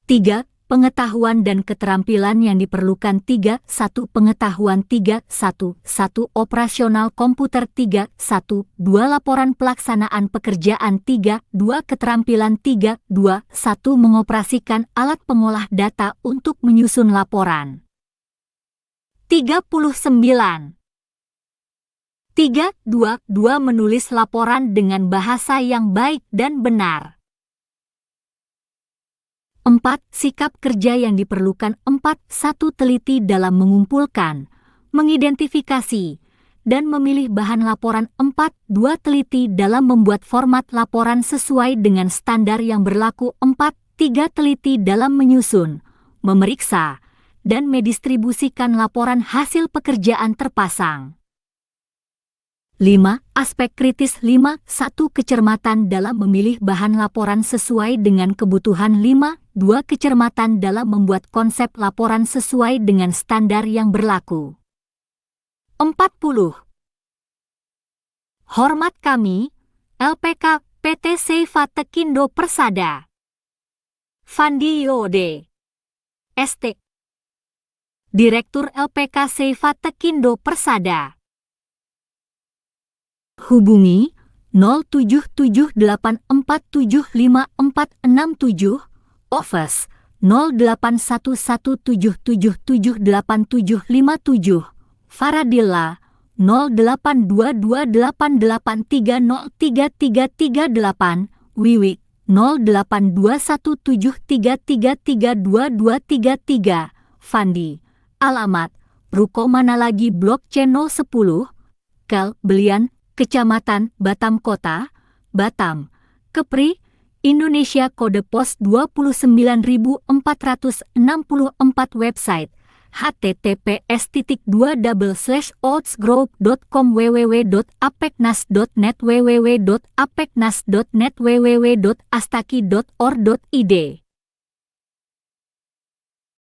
3. Pengetahuan dan keterampilan yang diperlukan. 3. 1. Pengetahuan. 3. 1. Operasional komputer. 3. 1. 2. Laporan pelaksanaan pekerjaan. 3. 2. Keterampilan. 3. 2. 1. Mengoperasikan alat pengolah data untuk menyusun laporan. 39. 3. 2. Menulis laporan dengan bahasa yang baik dan benar. 4. Sikap kerja yang diperlukan. 4. 1. Teliti dalam mengumpulkan, mengidentifikasi, dan memilih bahan laporan. 4. 2. Teliti dalam membuat format laporan sesuai dengan standar yang berlaku. 4. 3. Teliti dalam menyusun, memeriksa, dan mendistribusikan laporan hasil pekerjaan terpasang. 5. Aspek kritis. 5. 1. Kecermatan dalam memilih bahan laporan sesuai dengan kebutuhan. 5. 2. Kecermatan dalam membuat konsep laporan sesuai dengan standar yang berlaku. 40. Hormat kami, LPK PT Seifa Tekindo Persada. Fandi Yode, ST. Direktur LPK Seifa Tekindo Persada. Hubungi 0778475467, Office 081177787757, Faradilla 082288303338, Wiwi 082173332233, Fandi. Alamat Ruko Manalagi Blok C 010, Kel Belian, Kecamatan Batam Kota, Batam, Kepri, Indonesia. Kode pos 29464. Website https://oldsgroup.com www.apeknas.net www.apeknas.net www.astaki.or.id